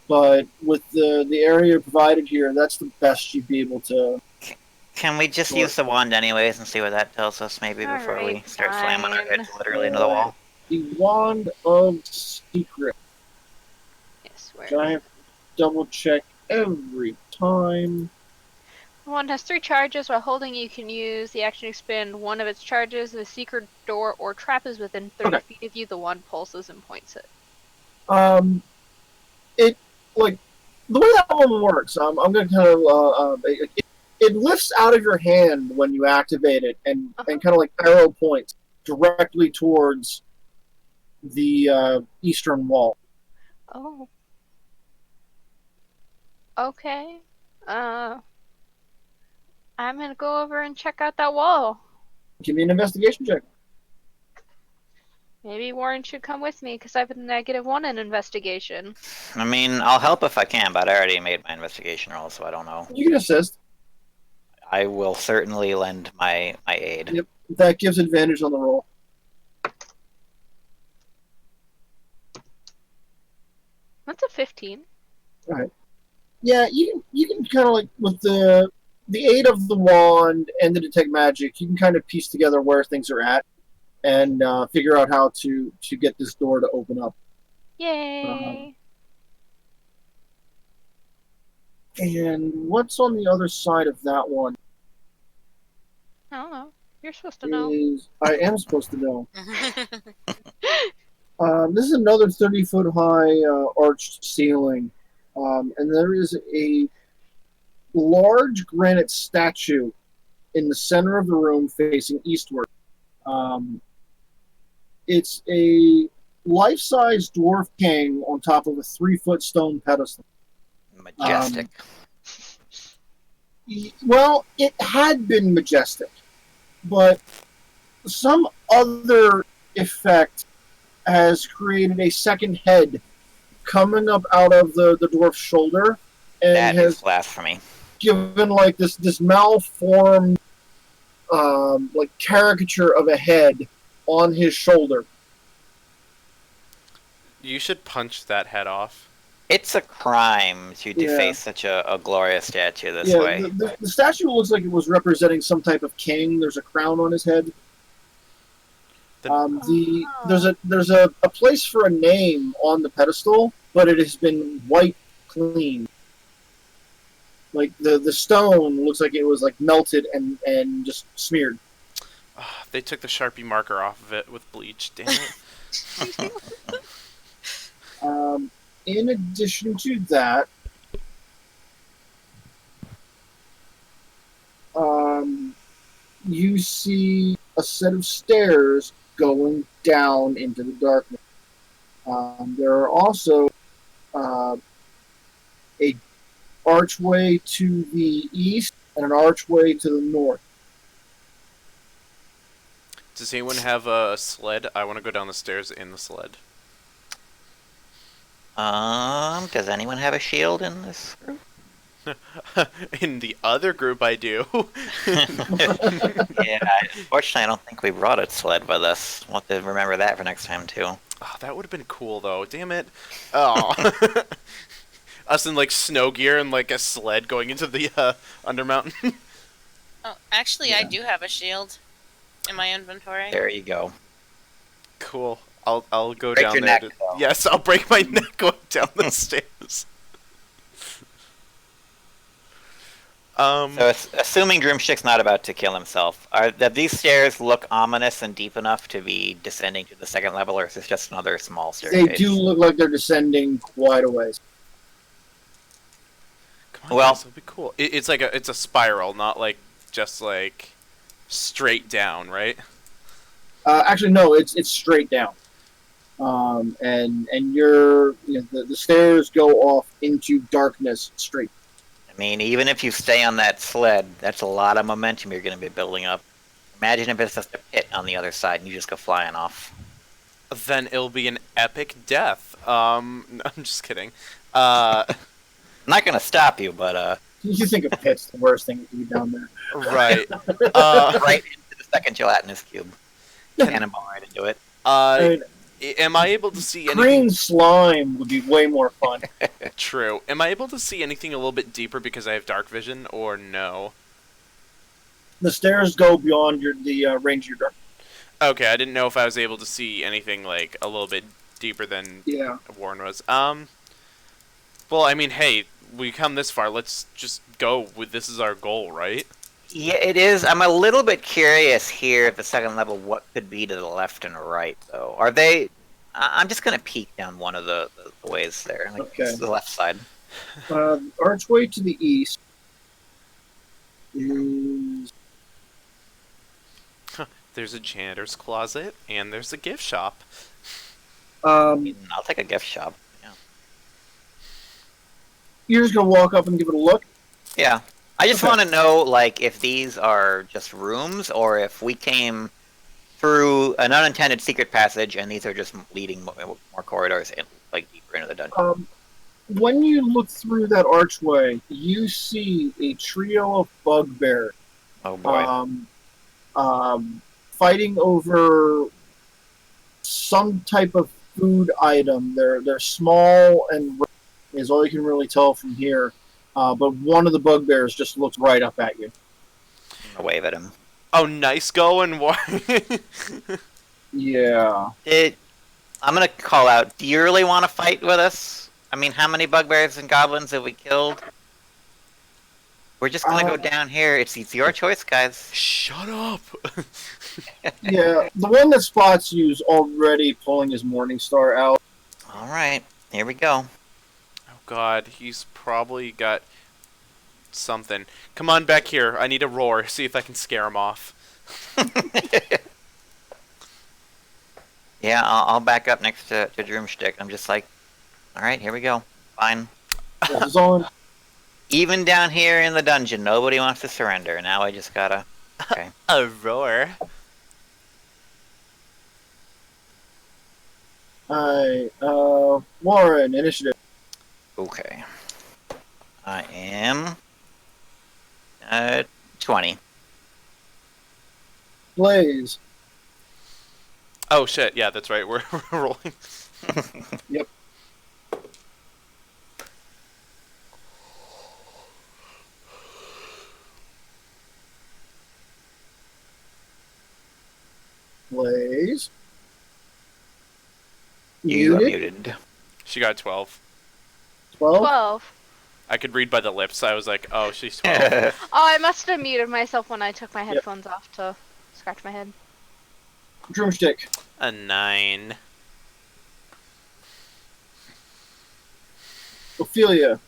but with the area provided here, that's the best you'd be able to... Can we just use the wand anyways and see what that tells us, maybe, before we Alright, start slamming our fine. heads literally into the wall? The Wand of Secret. Yes, Which I have to double check every time. The wand has 3 charges. While holding, you can use the action to expend one of its charges. The secret door or trap is within 30 feet of you. The wand pulses and points it. The way that one works, I'm going to kind of it lifts out of your hand when you activate it, and kind of like arrow points directly towards the eastern wall. Oh. Okay. I'm gonna go over and check out that wall. Give me an investigation check. Maybe Warren should come with me because I have a -1 in investigation. I mean, I'll help if I can, but I already made my investigation roll, so I don't know. You can assist. I will certainly lend my aid. Yep, that gives advantage on the roll. That's a 15. All right. Yeah, you can kind of like with the aid of the wand and the detect magic, you can kind of piece together where things are at and figure out how to get this door to open up. Yay! And what's on the other side of that one? I don't know. You're supposed to know. I am supposed to know. This is another 30-foot high arched ceiling. And there is a large granite statue in the center of the room facing eastward. It's a life-size dwarf king on top of a 3-foot stone pedestal. Majestic. Well, it had been majestic, but some other effect has created a second head coming up out of the dwarf's shoulder, and That has is blasphemy. given like this malformed like caricature of a head on his shoulder. You should punch that head off. It's a crime to deface such a glorious statue this way. The statue looks like it was representing some type of king. There's a crown on his head. There's a place for a name on the pedestal, but it has been wiped clean. Like the stone looks like it was like melted and just smeared. They took the Sharpie marker off of it with bleach. Damn it. In addition to that, you see a set of stairs going down into the darkness. There are also a archway to the east and an archway to the north. Does anyone have a sled? I want to go down the stairs in the sled. Does anyone have a shield in this group? In the other group, I do. Yeah, unfortunately, I don't think we brought a sled with us. We'll have to remember that for next time, too. Oh, that would have been cool, though. Damn it. Oh. Us in, like, snow gear and, like, a sled going into the Undermountain. Oh, actually, I do have a shield in my inventory. There you go. Cool. I'll go Break down your there. neck, though. Yes, I'll break my neck going down the stairs. So, assuming Droomstick's not about to kill himself, do these stairs look ominous and deep enough to be descending to the second level, or is this just another small staircase? They do look like they're descending quite a ways. Come on, Well- guys, that'll be cool. It's like it's a spiral, not like just like straight down, right? Actually, no, it's straight down. And the stairs go off into darkness straight. I mean, even if you stay on that sled, that's a lot of momentum you're going to be building up. Imagine if it's just a pit on the other side and you just go flying off. Then it'll be an epic death. No, I'm just kidding. I'm not going to stop you, but You think a pit's the worst thing to be down there. Right. right into the second gelatinous cube. Cannonball right into it. I mean, Am I able to see anything? green slime would be way more fun. True. Am I able to see anything a little bit deeper because I have dark vision, or no? The stairs go beyond the range of your dark. Okay, I didn't know if I was able to see anything like a little bit deeper than Yeah. Warren was. Well, I mean, hey, we come this far. Let's just go with this is our goal, right? Yeah, it is. I'm a little bit curious here at the second level what could be to the left and right, though. Are they... I'm just going to peek down one of the ways there. Like, Okay. the left side. Archway to the east is There's a janitor's closet, and there's a gift shop. I mean, I'll take a gift shop. Yeah. you're just gonna walk up and give it a look. Yeah. I just Okay. want to know, like, if these are just rooms, or if we came through an unintended secret passage, and these are just leading more corridors, and, like, deeper into the dungeon. When you look through that archway, you see a trio of bugbears Oh boy. fighting over some type of food item. They're small and red is all you can really tell from here. But one of the bugbears just looks right up at you. I'm gonna wave at him. Oh, nice going. What? Yeah. I'm gonna call out. Do you really want to fight with us? I mean, how many bugbears and goblins have we killed? We're just gonna go down here. It's your choice, guys. Shut up. Yeah. The one that spots you is already pulling his Morningstar out. All right, here we go. Oh God, he's probably got something. Come on back here. I need a roar. See if I can scare him off. Yeah, I'll back up next to Droomstick. I'm just like, all right, here we go. Fine. This is on. Even down here in the dungeon, nobody wants to surrender. Now I just gotta. Okay. A roar. Alright. Warren, initiative. Okay. I am. 20. Blaze. Oh shit. Yeah, that's right. We're rolling. Yep. Blaze. You are Muted. muted. She got 12. 12. 12. I could read by the lips. I was like, oh, she's 12. Oh, I must have muted myself when I took my headphones off to scratch my head. Drumstick. A 9. Ophelia.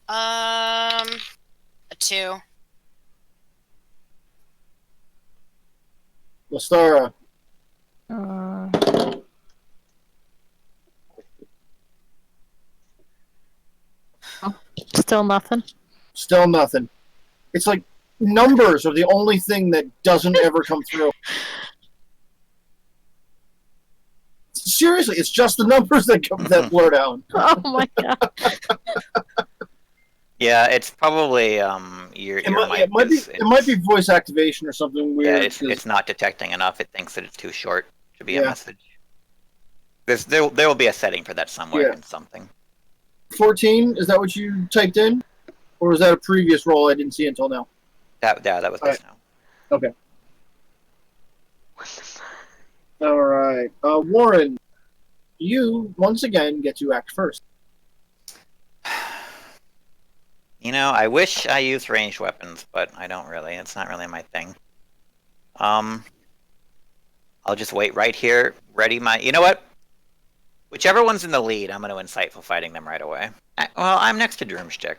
A 2. Lastara. Still nothing. Still nothing. It's like numbers are the only thing that doesn't ever come through. Seriously, it's just the numbers that blur out. Oh my god. Yeah, it's probably your It might mic it might be voice activation or something Yeah, weird. it's not detecting enough. It thinks that it's too short to be a Yeah. message. There will be a setting for that somewhere Yeah. in something. 14, is that what you typed in? Or was that a previous roll I didn't see until now? That was Alright. just now. Okay. All right. Warren, you once again get to act first. I wish I used ranged weapons, but I don't really. It's not really my thing. I'll just wait right here. Ready my. You know what? Whichever one's in the lead, I'm going to insightful fighting them right away. Well, I'm next to Droomstick.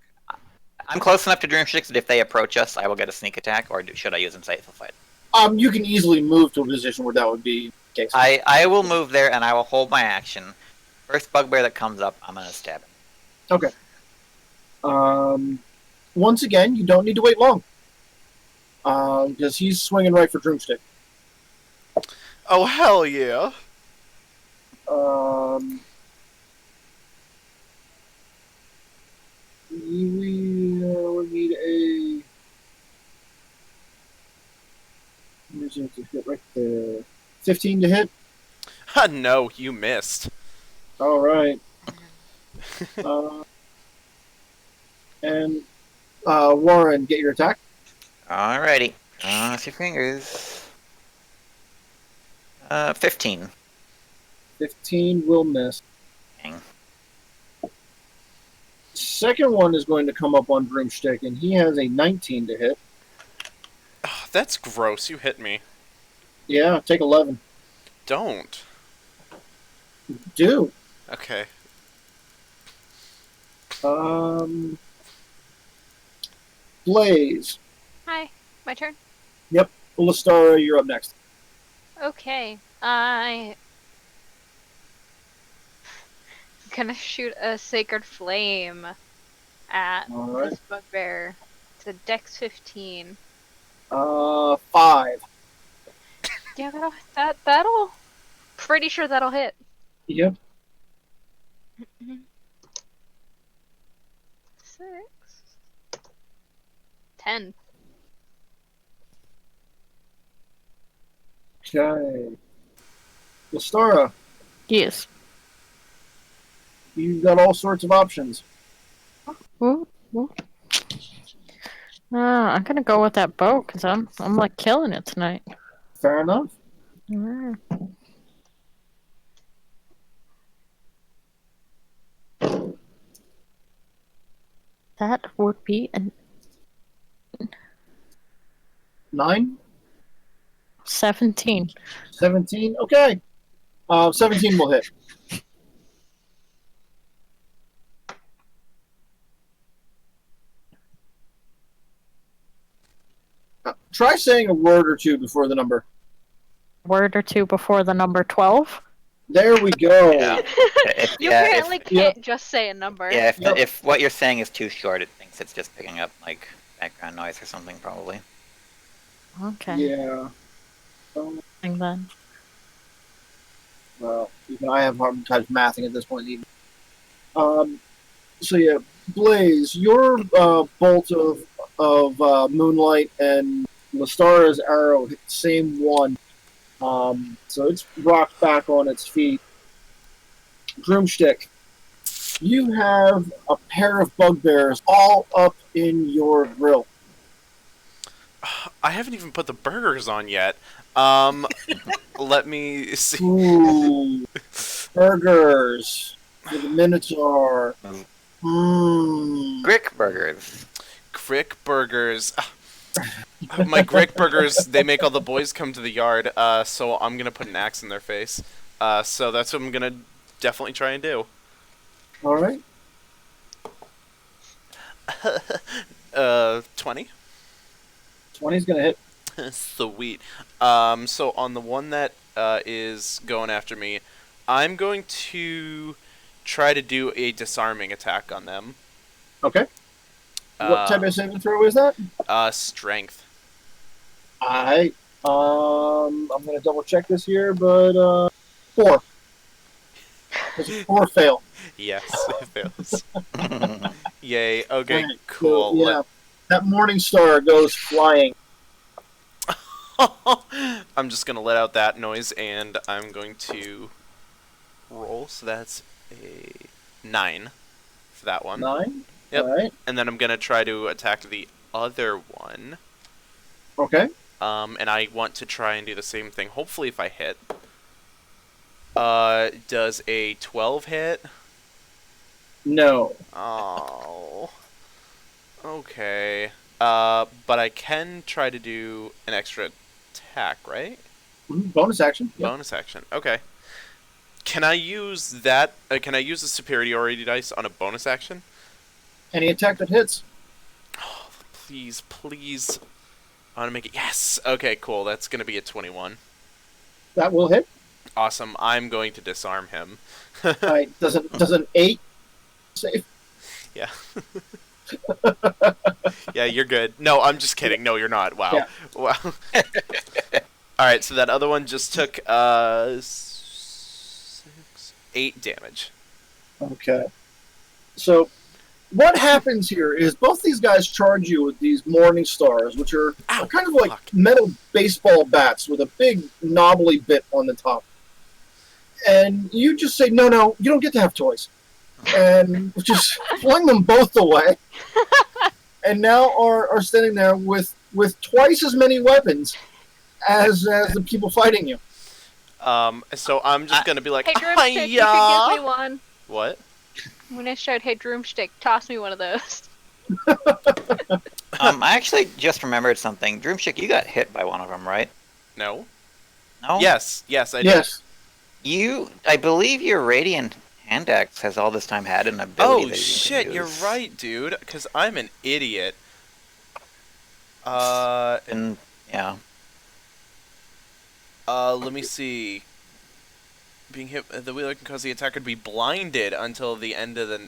I'm close enough to Droomstick that if they approach us, I will get a sneak attack, or should I use insightful fight? You can easily move to a position where that would be the case. I will move there, and I will hold my action. First bugbear that comes up, I'm going to stab him. Okay. Once again, you don't need to wait long. Because he's swinging right for Droomstick. Oh, hell yeah. We need a... Where's it to hit right there? 15 to hit? No, you missed. All right. Warren, get your attack. Alrighty. Cross your fingers. 15. 15 will miss. Dang. Second one is going to come up on Broomstick, and he has a 19 to hit. Oh, that's gross. You hit me. Yeah, take 11. Don't. Do. Okay. Blaze. Hi, my turn. Yep. Listara, you're up next. Okay, I'm gonna shoot a sacred flame at All right. this bugbear. It's a Dex 15. 5. Yeah, that'll. Pretty sure that'll hit. Yep. 6. 10. Okay. Listara, Yes. you've got all sorts of options. Ooh, ooh. I'm gonna go with that bow because I'm like killing it tonight. Fair enough. Mm. That would be a 9? 17. 17? Okay. 17 will hit. Try saying a word or two before the number. Word or two before the number 12. There we go. Yeah. You apparently can't just say a number. Yeah, Yep. if what you're saying is too short, it thinks it's just picking up, like, background noise or something, probably. Okay. Yeah. And then Well, even I have hard times mathing at this point. Even. So yeah, Blaze, your bolt of moonlight and Listara's arrow hit the same one. So it's rocked back on its feet. Broomstick, you have a pair of bugbears all up in your grill. I haven't even put the burgers on yet. Let me see. Ooh, burgers for the Minotaur. Grick burgers. Grick burgers. My Grick burgers, they make all the boys come to the yard, so I'm gonna put an axe in their face. So that's what I'm gonna definitely try and do. All right. 20? 20's gonna hit. Sweet. So on the one that is going after me, I'm going to try to do a disarming attack on them. Okay. What type of saving throw is that? Strength. I'm gonna double check this here, but 4. It's a 4 fail. Yes, it fails. Yay. Okay, Right, cool. so, yeah, that morning star goes flying. I'm just gonna let out that noise, and I'm going to roll. So that's a 9 for that one. 9. Yep. All right. And then I'm gonna try to attack the other one. Okay. And I want to try and do the same thing. Hopefully, if I hit. Does a 12 hit? No. Oh. Okay. But I can try to do an extra attack, right? Bonus action. Yep. Bonus action. Okay. Can I use that? Can I use the superiority dice on a bonus action? Any attack that hits. Oh, please, please. I want to make it. Yes. Okay, cool. That's gonna be a 21. That will hit. Awesome. I'm going to disarm him. Right. Does an 8 save? Yeah. Yeah, you're good. No, I'm just kidding. No, you're not. Wow. Yeah. Wow. All right, so that other one just took 8 damage. Okay. So, what happens here is both these guys charge you with these morning stars, which are kind of like fuck. metal baseball bats with a big knobbly bit on the top. And you just say, no, you don't get to have toys. And just fling them both away. And now are standing there with twice as many weapons as the people fighting you. So I'm just gonna be like, Hey, Droomstick, you can give me one. What? When I shout, hey, Droomstick, toss me one of those. I actually just remembered something. Droomstick, you got hit by one of them, right? No. No? Yes, I did. Yes. I believe your Radiant Hand Axe has all this time had an ability Oh that you shit, can you're use. right, dude. Because I'm an idiot. And, yeah. Let me see. Being hit, the wheeler can cause the attacker to be blinded until the end of the.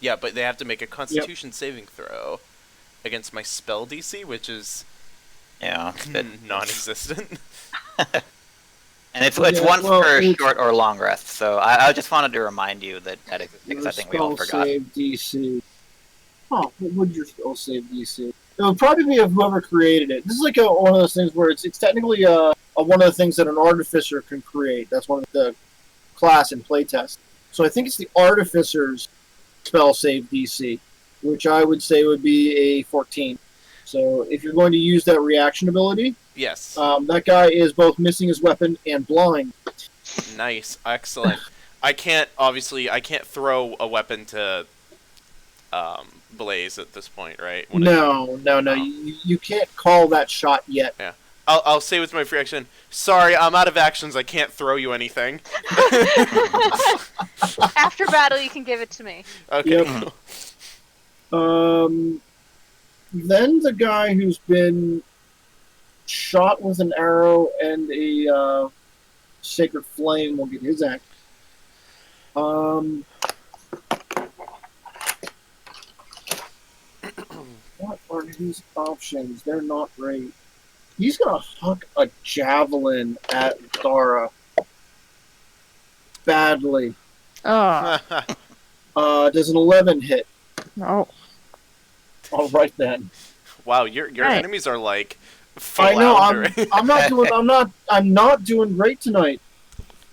Yeah, but they have to make a Constitution saving throw against my spell DC, which is Yeah. non-existent. And it's Yeah, one well, for it's- short or long rest, so I just wanted to remind you that exists, because I think we all Spell forgot. save DC. Huh, what would your spell save DC? It would probably be of whoever created it. This is like one of those things where it's technically one of the things that an artificer can create. That's one of the class in playtest. So I think it's the artificer's spell save DC, which I would say would be a 14. So if you're going to use that reaction ability, Yes. that guy is both missing his weapon and blind. Nice. Excellent. I can't throw a weapon to Blaze at this point, right? No. Oh. You can't call that shot yet. I'll say with my free action, sorry, I'm out of actions, I can't throw you anything. After battle, you can give it to me. Okay. Yep. Then the guy who's been shot with an arrow and a sacred flame will get his act. What are his options? They're not great. He's gonna huck a javelin at Dara. Badly. Oh, Does an 11 hit? no. All right then. Wow, your Right. enemies are like I know. floundering. I'm not doing great tonight.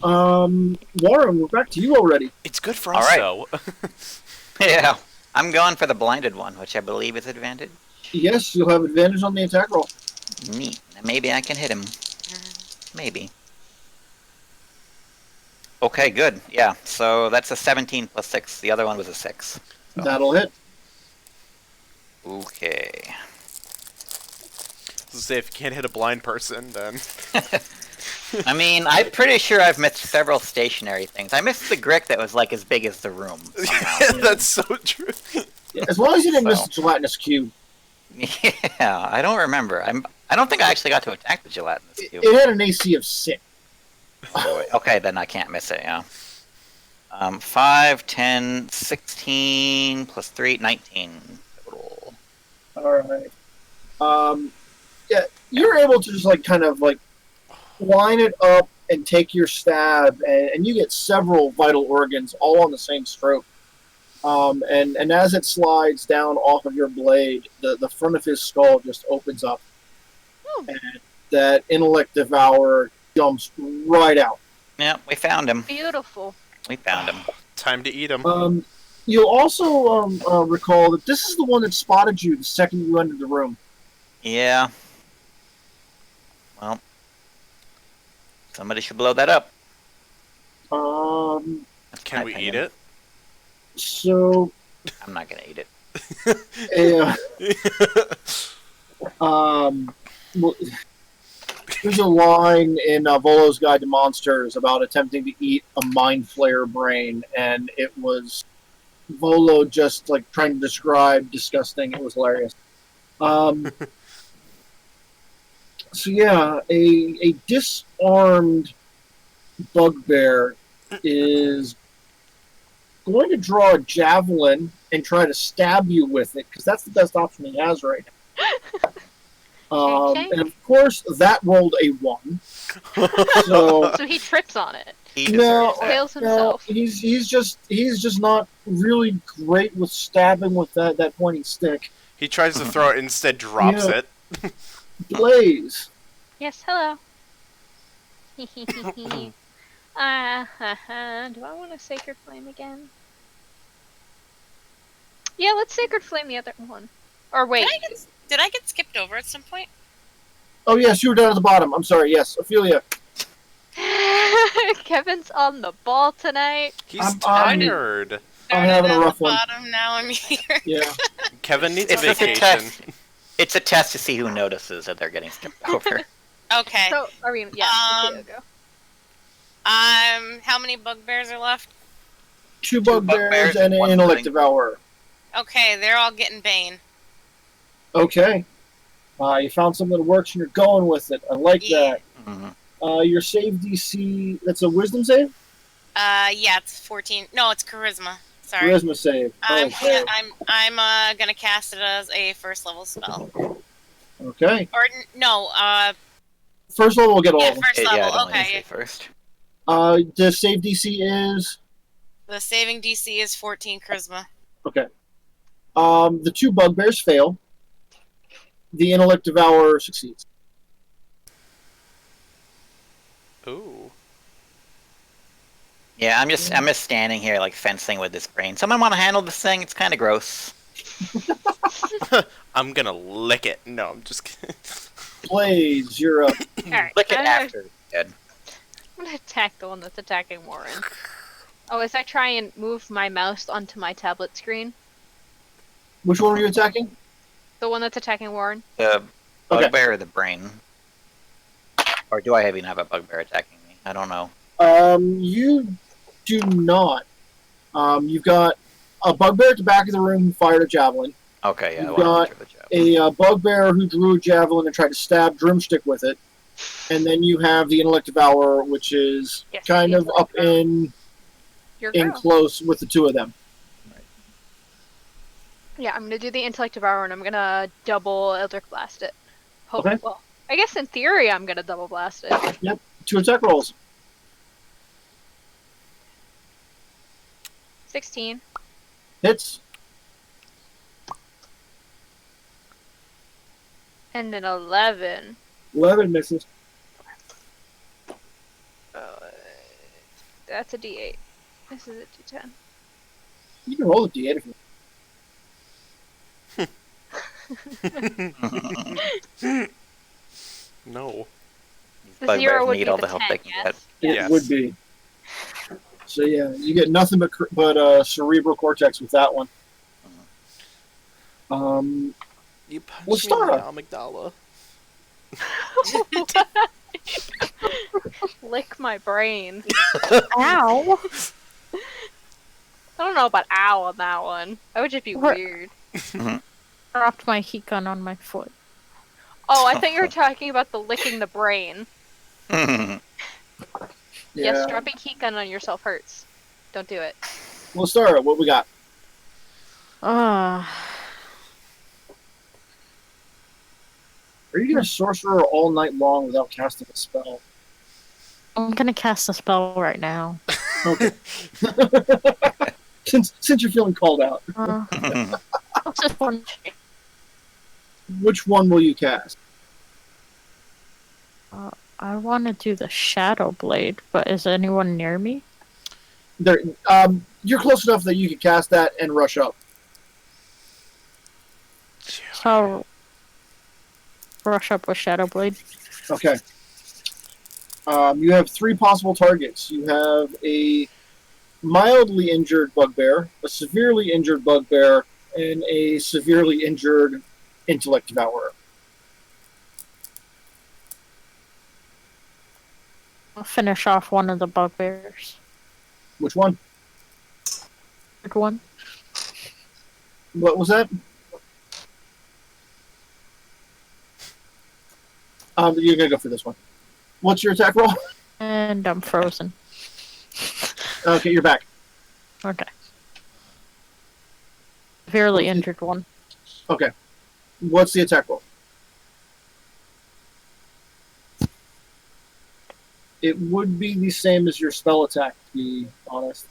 Warren, we're back to you already. It's good for All us, right. though. Yeah. I'm going for the blinded one, which I believe is advantage. Yes, you'll have advantage on the attack roll. Neat. Maybe I can hit him. Maybe. Okay, good. Yeah, so that's a 17 plus 6. The other one was a 6. So. That'll hit. Okay. Say if you can't hit a blind person, then I mean, I'm pretty sure I've missed several stationary things. I missed the Grick that was like as big as the room. somehow. that's so true. Yeah, as long as you didn't miss So. the gelatinous cube. Yeah, I don't remember. I don't think I actually got to attack the gelatinous cube. It had an AC of 6. Okay, then I can't miss it, yeah. 5, 10, 16, plus 3, 19 total. Alright. Yeah, you're able to just kind of line it up and take your stab, and you get several vital organs all on the same stroke. And as it slides down off of your blade, the front of his skull just opens up. And that intellect devourer jumps right out. Yeah, we found him. Beautiful. We found him. Time to eat him. You'll also recall that this is the one that spotted you the second you entered the room. Yeah. Well, somebody should blow that up. That's Can my we opinion. eat it? So, I'm not gonna eat it. well, there's a line in Volo's Guide to Monsters about attempting to eat a mind flayer brain, and it was Volo just like trying to describe disgusting. It was hilarious. So yeah, a disarmed bugbear is going to draw a javelin and try to stab you with it because that's the best option he has right now. Shank. And of course, that rolled a 1. So So he trips on it. He no, deserves that. Fails himself. he's just not really great with stabbing with that pointy stick. He tries to throw it, instead drops Yeah. it. Blaze. Yes, hello. Do I want a Sacred Flame again? Yeah, let's Sacred Flame the other one. Or wait. Did I get skipped over at some point? Oh yes, you were down at the bottom. I'm sorry. Yes, Ophelia. Kevin's on the ball tonight. He's I'm tired. I'm having a Started at rough the one. bottom, now I'm here. Yeah. Kevin needs It's a just a vacation. test. It's a test to see who notices that they're getting skipped over. Okay. So, I mean, yeah. okay, go. How many bugbears are left? 2 bugbears and an one intellect pudding. devourer. Okay, they're all getting Bane. Okay. You found something that works and you're going with it. I like that. Mhm. Your save DC, that's a wisdom save? Yeah, it's 14. No, it's charisma. Sorry. Charisma save. Okay. I'm gonna cast it as a first level spell. Okay. Or no, First level will get all yeah, of them. first Yeah, level. I don't Okay. say first. The save DC is? The saving DC is 14 charisma. Okay. The 2 bugbears fail. The intellect devourer succeeds. Ooh. Yeah, I'm just standing here like fencing with this brain. Someone want to handle this thing? It's kind of gross. I'm gonna lick it. No, I'm just kidding. Blaze, you're up. Alright. Lick it I'm after it's dead. gonna attack the one that's attacking Warren. Oh, as I try and move my mouse onto my tablet screen. Which one were you attacking? The one that's attacking Warren. The Okay. bugbear or the brain? Or do I even have a bugbear attacking me? I don't know. You do not. You've got a bugbear at the back of the room who fired a javelin. Okay, yeah, I You've want to got enter the job. A bugbear who drew a javelin and tried to stab Drumstick with it. And then you have the intellect devourer, which is Yes, kind the of up in Your in girl. close with the 2 of them. Yeah, I'm gonna do the Intellect Devourer and I'm gonna double Eldritch Blast it. Okay. Well, I guess in theory I'm gonna double blast it. 2 attack rolls. 16. Hits. And an 11. 11 misses. That's a D8. This is a D10. You can roll a d8 if you No. The Bugbears 0 would need be all the the help 10, they can yes? It Yes. would be. So yeah, you get nothing but cerebral cortex with that one. You punched Let's me in start the amygdala. Lick my brain. Ow! I don't know about ow on that one. That would just be What? weird. Dropped my heat gun on my foot. Oh, I thought you were talking about the licking the brain. Yes, dropping heat gun on yourself hurts. Don't do it. Well, Stara, what we got? Uh, Are you gonna sorcerer all night long without casting a spell? I'm gonna cast a spell right now. Okay. since you're feeling called out, What's this one? which one will you cast? I want to do the Shadow Blade, but is anyone near me? There, you're close enough that you can cast that and rush up. So, brush up with Shadow Blade. Okay. You have 3 possible targets. You have a mildly injured bugbear, a severely injured bugbear, and a severely injured intellect devourer. I'll finish off one of the bugbears. Which one? Good one. What was that? You're gonna go for this one. What's your attack roll? And I'm frozen. Okay, you're back. Okay. Severely Okay. injured one. Okay. What's the attack roll? It would be the same as your spell attack, to be honest.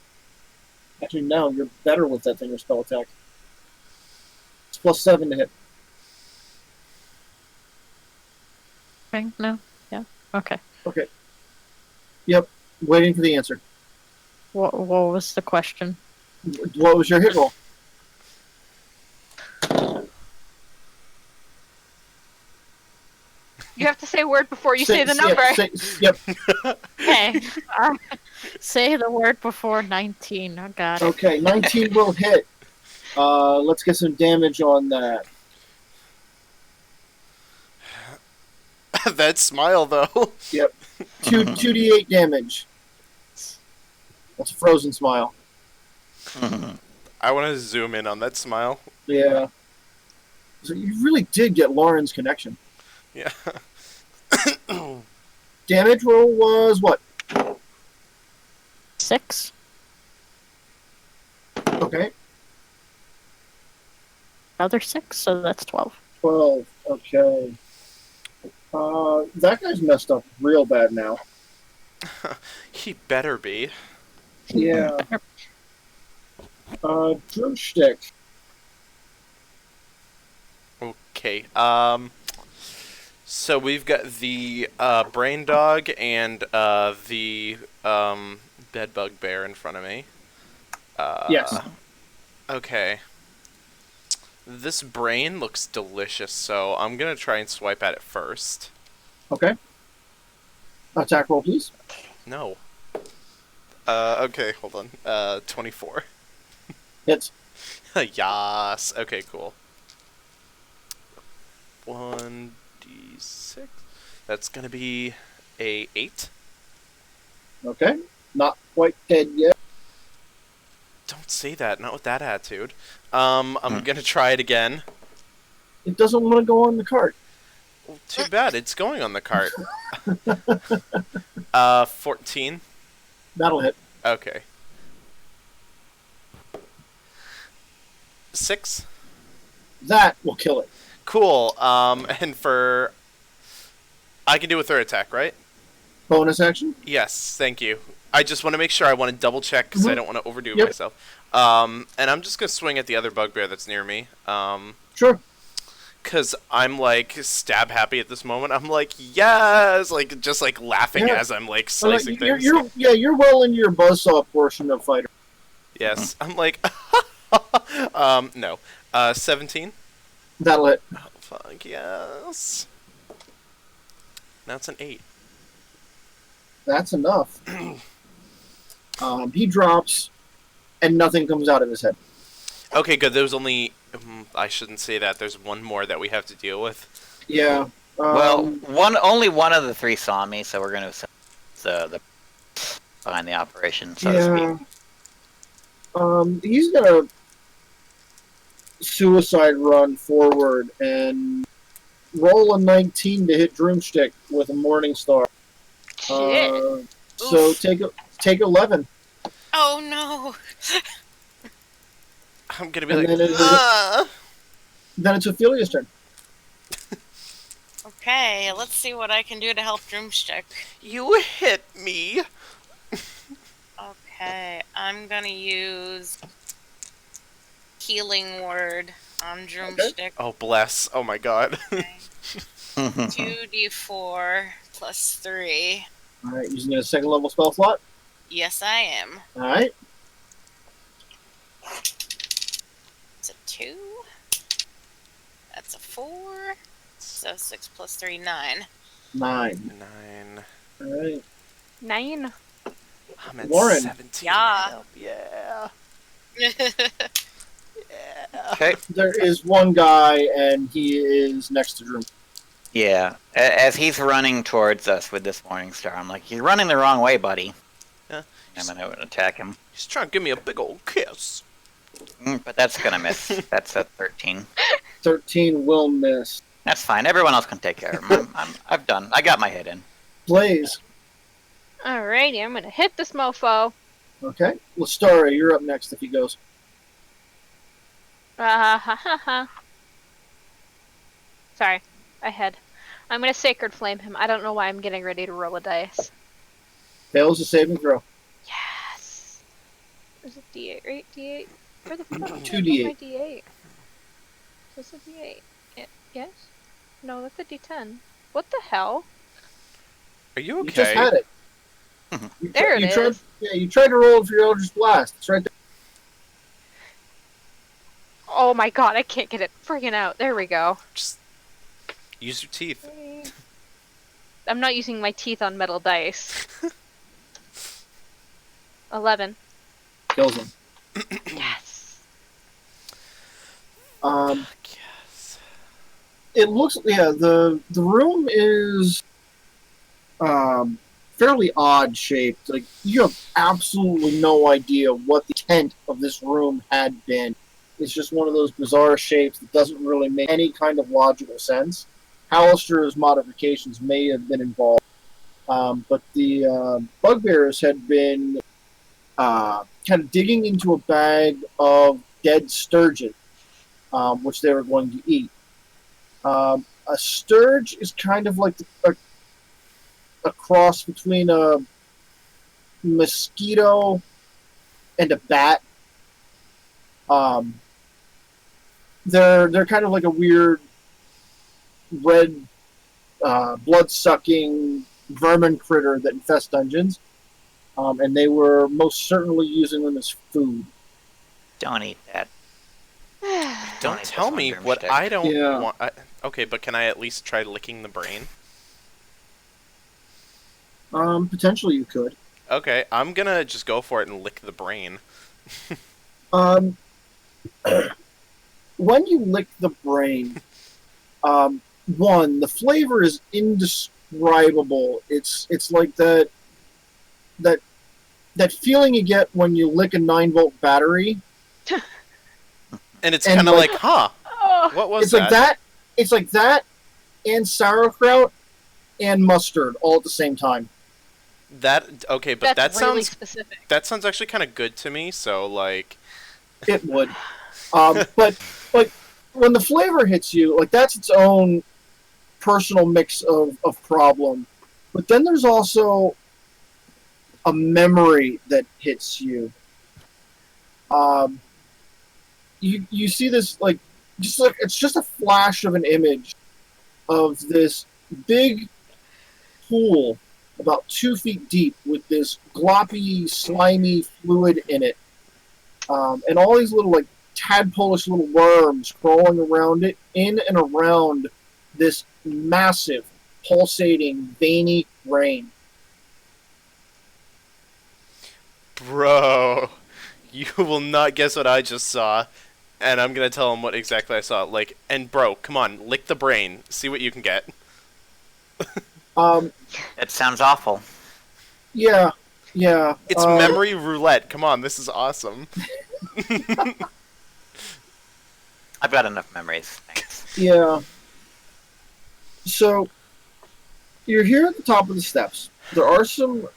Actually, no, you're better with that than your spell attack. It's +7 to hit. Okay, no? Yeah. Okay. Okay. Yep. Waiting for the answer. What was the question? What was your hit roll? You have to say a word before you say the Yep, number. yep. Okay. Say the word before 19. I got it. Okay, 19 will hit. Let's get some damage on that. That smile, though. Yep. 2d8 damage. That's a frozen smile. I want to zoom in on that smile. Yeah. So you really did get Lauren's connection. Yeah. Damage roll was what? 6. Okay. Another 6, so that's 12. 12. Okay. That guy's messed up real bad now. He better be. Yeah. Drumstick. Okay. So we've got the brain dog and the bed bug bear in front of me. Yes. Okay. This brain looks delicious, so I'm gonna try and swipe at it first. Okay. Attack roll, please. No. Okay, hold on. 24. Hits. Yas. Okay, cool. 1d6. That's gonna be a 8. Okay. Not quite dead yet. Don't say that. Not with that attitude. I'm gonna try it again. It doesn't want to go on the cart. Well, too bad. It's going on the cart. 14. That'll hit. Okay. 6. That will kill it. Cool. And for... I can do a third attack, right? Bonus action? Yes, thank you. I just want to make sure. I want to double check because I don't want to overdo myself. And I'm just going to swing at the other bugbear that's near me. Sure. Because I'm, like, stab happy at this moment. I'm like, yes! Like, just, like, laughing as I'm, like, slicing things. You're well into your buzzsaw portion of fighter. Yes. I'm like, no. 17? That'll hit. Oh, fuck, yes. Now it's an 8. That's enough. He drops, and nothing comes out of his head. Okay, good. There's only... I shouldn't say that. There's one more that we have to deal with. Yeah. Well, only one of the 3 saw me, so we're going to the behind the operation, so to speak. He's gonna suicide run forward and roll a 19 to hit Droomstick with a Morning Star. Shit. So take 11. Oh no! I'm gonna be And like, then it's Ophelia's turn. Okay, let's see what I can do to help Droomstick. you hit me. Okay, I'm gonna use Healing Word on Droomstick. Oh, bless. Oh, my God. Okay. 2d4 plus 3. Alright, using a second level spell slot. Yes, I am. Alright. It's a 2. That's a 4. So 6 plus 3, 9. 9. 9. Alright. 9. I'm at Warren. 17. Yeah. Help, yeah. Okay. There is one guy, and he is next to Drew. Yeah. As he's running towards us with this Morning Star, I'm like, you're running the wrong way, buddy. Yeah. I'm gonna attack him. He's trying to give me a big old kiss. But that's gonna miss. That's a 13. 13 will miss. That's fine. Everyone else can take care of him. I've done. I got my hit in. Blaze. Alrighty, I'm gonna hit this mofo. Okay. Lestara, you're up next if he goes. Ha ha ha. Sorry, I had. I'm gonna Sacred Flame him. I don't know why I'm getting ready to roll a dice. Fails the saving throw. Yes. There's a D8, right? D8? Where the fuck? 2d8. My D8. What's a D8? Yes? No, that's a D10. What the hell? Are you okay? You just had it. There it is. You tried to roll for your Eldritch Blast. It's right there. Oh my god, I can't get it freaking out. There we go. Just use your teeth. I'm not using my teeth on metal dice. 11. Kills him. Yes. Yes. It looks, the room is fairly odd shaped. Like, you have absolutely no idea what the intent of this room had been. It's just one of those bizarre shapes that doesn't really make any kind of logical sense. Hallister's modifications may have been involved, but the bugbears had been kind of digging into a bag of dead sturgeon, which they were going to eat. A sturge is kind of like a cross between a mosquito and a bat. They're kind of like a weird red blood-sucking vermin critter that infests dungeons, and they were most certainly using them as food. Don't eat that. Don't eat tell this me one, what Grimstick. I don't Yeah. want. Okay, but can I at least try licking the brain? Potentially you could. Okay, I'm gonna just go for it and lick the brain. When you lick the brain, one, the flavor is indescribable. It's like that feeling you get when you lick a 9-volt battery. And it's And kind of like- like, huh? Oh, What was It's like that. It's like that, and sauerkraut, and mustard all at the same time. Okay, but that's that really sounds specific. actually kind of good to me. So like, It would. But like when the flavor hits you, like that's its own personal mix of problem. But then there's also a memory that hits you. You see this like it's just a flash of an image of this big pool about 2 feet deep with this gloppy, slimy fluid in it, and all these little like tadpole-ish little worms crawling around it, in and around this massive, pulsating, veiny brain. bro, you will not guess what I just saw, and I'm gonna tell him what exactly I saw. Like, and bro, come on, lick the brain, see what you can get. That sounds awful. Yeah. It's memory roulette. Come on, this is awesome. I've got enough memories. Thanks. Yeah. So you're here at the top of the steps. There are some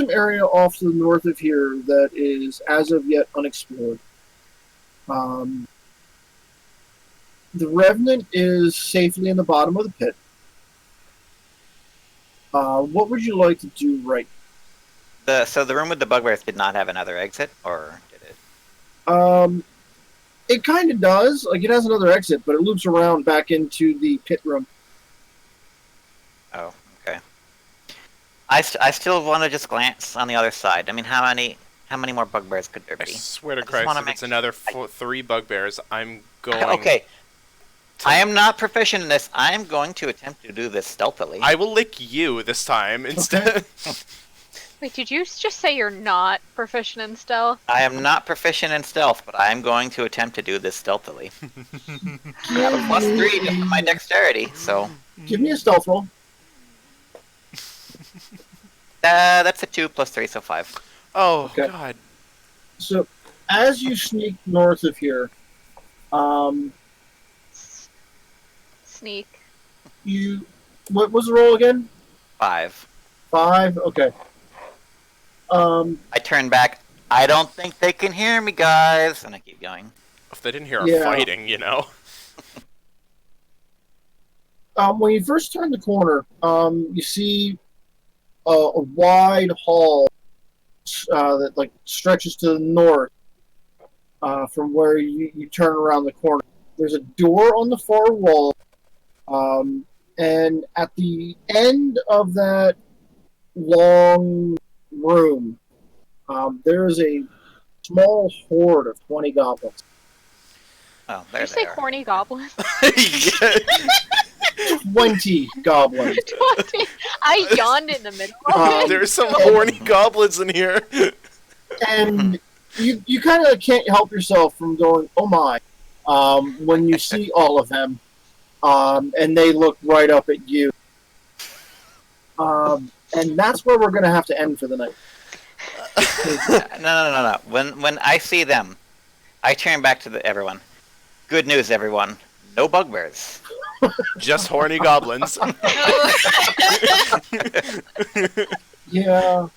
area off to the north of here that is as of yet unexplored. The Revenant is safely in the bottom of the pit. What would you like to do right? So the room with the bugbears did not have another exit, or did it? It kind of does. Like it has another exit, but it loops around back into the pit room. Oh, okay. I still want to just glance on the other side. I mean, how many more bugbears could there I be? swear to just Christ, wanna if make it's another 3 bugbears, I'm going. Okay. I am not proficient in this. I am going to attempt to do this stealthily. I will lick you this time instead. Wait, did you just say you're not proficient in stealth? I am not proficient in stealth, but I am going to attempt to do this stealthily. I got a +3 to my dexterity, so Give me a stealth roll. that's a 2 + 3, so 5. Oh, Okay. God. So, as you sneak north of here, Sneak. you... What was the roll again? 5. 5? Okay. I turn back. I don't think they can hear me, guys. And I keep going. If they didn't hear our Yeah. fighting, you know. When you first turn the corner, you see a wide hall that like stretches to the north from where you turn around the corner. There's a door on the far wall, and at the end of that long room, there is a small horde of 20 goblins. Oh, Did there you say they are. horny goblin? Yeah. 20 goblins. 20. I yawned in the middle of it. There's some horny goblins in here. And you kind of can't help yourself from going, oh my, when you see all of them, and they look right up at you. And that's where we're going to have to end for the night. No. When I see them, I turn back to everyone. Good news, everyone. No bugbears. Just horny goblins. Yeah.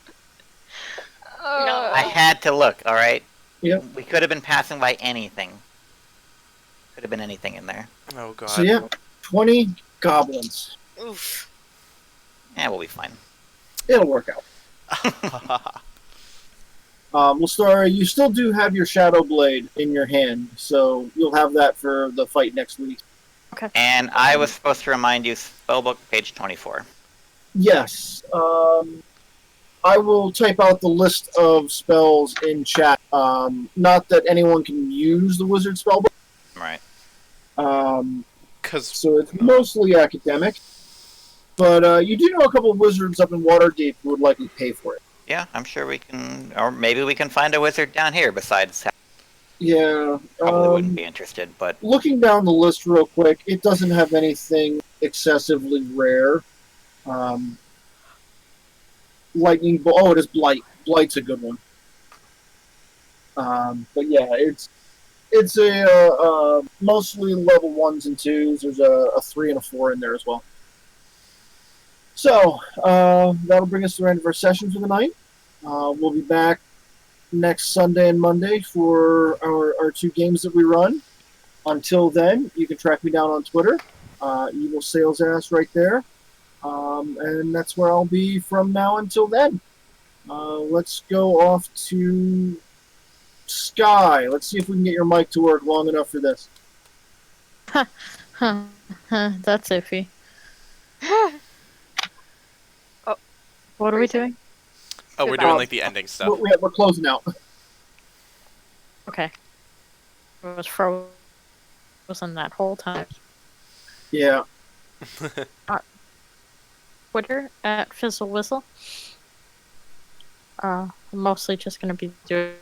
I had to look, alright? Yep. We could have been passing by anything. Could have been anything in there. Oh, God. So yeah, 20 goblins. Oof. Yeah, we'll be fine. It'll work out. Well, Star, you still do have your Shadow Blade in your hand, so you'll have that for the fight next week. And I was supposed to remind you, spellbook, page 24. Yes. I will type out the list of spells in chat. Not that anyone can use the wizard spellbook. Right. So it's mostly academic. But you do know a couple of wizards up in Waterdeep who would likely pay for it. Yeah, I'm sure we can, or maybe we can find a wizard down here besides. Yeah. Probably wouldn't be interested, but Looking down the list real quick, it doesn't have anything excessively rare. Lightning bolt. Oh, it is Blight. Blight's a good one. But yeah, it's a mostly level 1s and 2s. There's a 3 and a 4 in there as well. So that'll bring us to the end of our session for the night. We'll be back next Sunday and Monday for our 2 games that we run. Until then, you can track me down on Twitter. Evil Sales Ass right there. And that's where I'll be from now until then. Let's go off to Sky. Let's see if we can get your mic to work long enough for this. That's iffy. What are we doing? Oh, we're doing like the ending stuff. We're closing out. Okay. It was frozen that whole time. Yeah. Twitter at FizzleWhizzle. I'm mostly just gonna be doing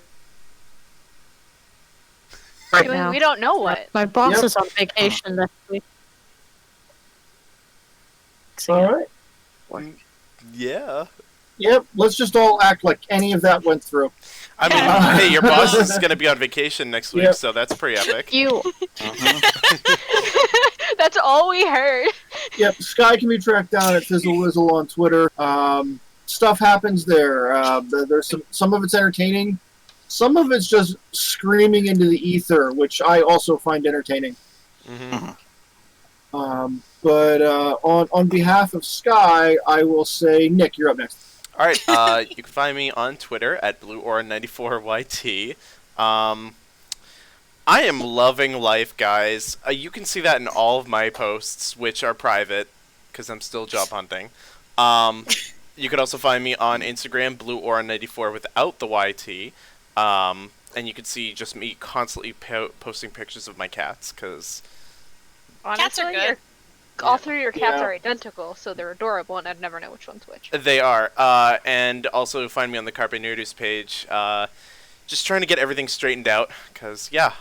right now. We don't know what. My boss Yep. is on vacation this week. All right. Yeah. Yep. Let's just all act like any of that went through. I mean, Yeah. hey, your boss is going to be on vacation next week, Yep. so that's pretty epic. You. That's all we heard. Yep. Sky can be tracked down at FizzleWhizzle on Twitter. Stuff happens there. There's some of it's entertaining. Some of it's just screaming into the ether, which I also find entertaining. Mm-hmm. But on behalf of Sky, I will say, Nick, you're up next. All right, you can find me on Twitter at BlueAura94YT. I am loving life, guys. You can see that in all of my posts, which are private, because I'm still job hunting. You can also find me on Instagram, BlueAura94 without the YT. And you can see just me constantly posting pictures of my cats, because Honestly, are good. all three of your cats Yeah. are identical, so they're adorable, and I'd never know which one's which. They are. And also find me on the Carpe Nerdus page. Just trying to get everything straightened out, because, yeah,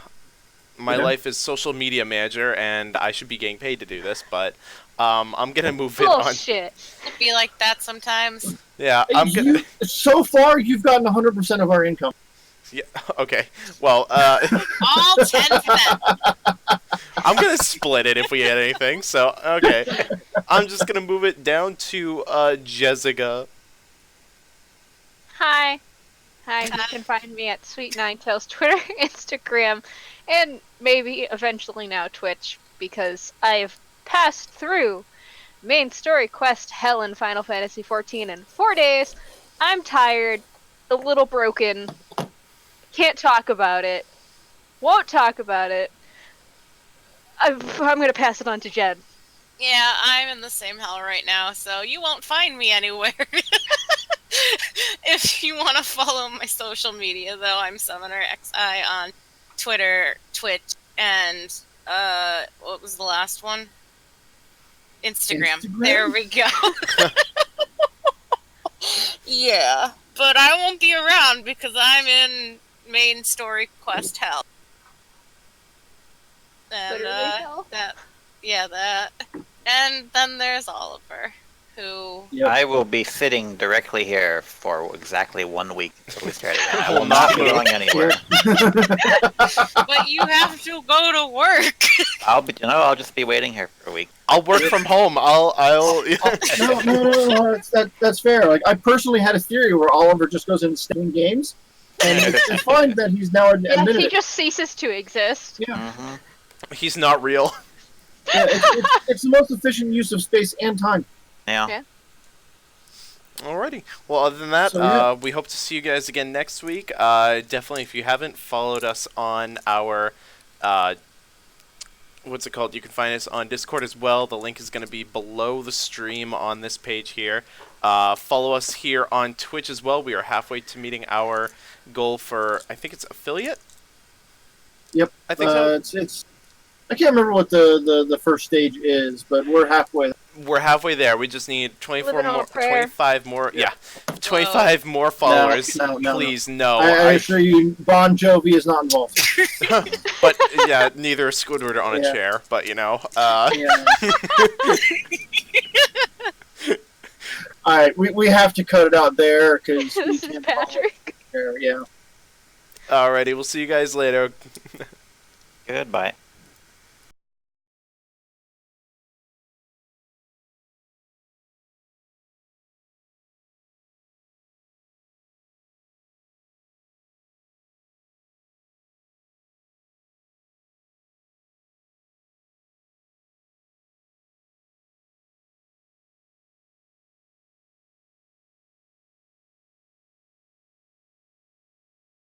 my Yeah. life is social media manager, and I should be getting paid to do this, but I'm going to move it on. Bullshit. It'd be like that sometimes. Yeah, I'm going to... So far, you've gotten 100% of our income. Yeah, okay. Well, All 10 of them. I'm going to split it if we get anything, so, okay. I'm just going to move it down to Jessica. Hi. You can find me at Sweet Ninetails Twitter, Instagram, and maybe eventually now Twitch, because I've passed through main story quest hell in Final Fantasy XIV in 4 days. I'm tired, a little broken, can't talk about it, won't talk about it. I'm gonna pass it on to Jen. Yeah, I'm in the same hell right now, so you won't find me anywhere. If you want to follow my social media, though, I'm Summoner XI on Twitter, Twitch, and what was the last one? Instagram. There we go. Yeah, but I won't be around because I'm in main story quest hell. And Literally hell? that. And then there's Oliver, who Yep. I will be sitting directly here for exactly 1 week until we start again. I Will will not be not going anywhere. but you have to go to work. I'll just be waiting here for a week. I'll work from home. I'll No, that's fair. Like, I personally had a theory where Oliver just goes in staying games, and it's fine that he's now Yeah, admitted he it. just ceases to exist. Yeah, Hmm. He's not real. yeah it's the most efficient use of space and time. Yeah. Alrighty. Well, other than that, So, yeah. we hope to see you guys again next week. Definitely, if you haven't followed us on our, what's it called? You can find us on Discord as well. The link is going to be below the stream on this page here. Follow us here on Twitch as well. We are halfway to meeting our goal for, I think it's affiliate? Yep. I think so. It's. I can't remember what the first stage is, but we're halfway. We're halfway there. We just need 24 Living on more, a prayer. 25 more, yeah, 25 more followers. No. Please, no. I assure you, Bon Jovi is not involved. But yeah, neither is Squidward on a Yeah. chair. But you know, Yeah. All right, we have to cut it out there because This is Patrick. Yeah. alrighty, we'll see you guys later. Goodbye.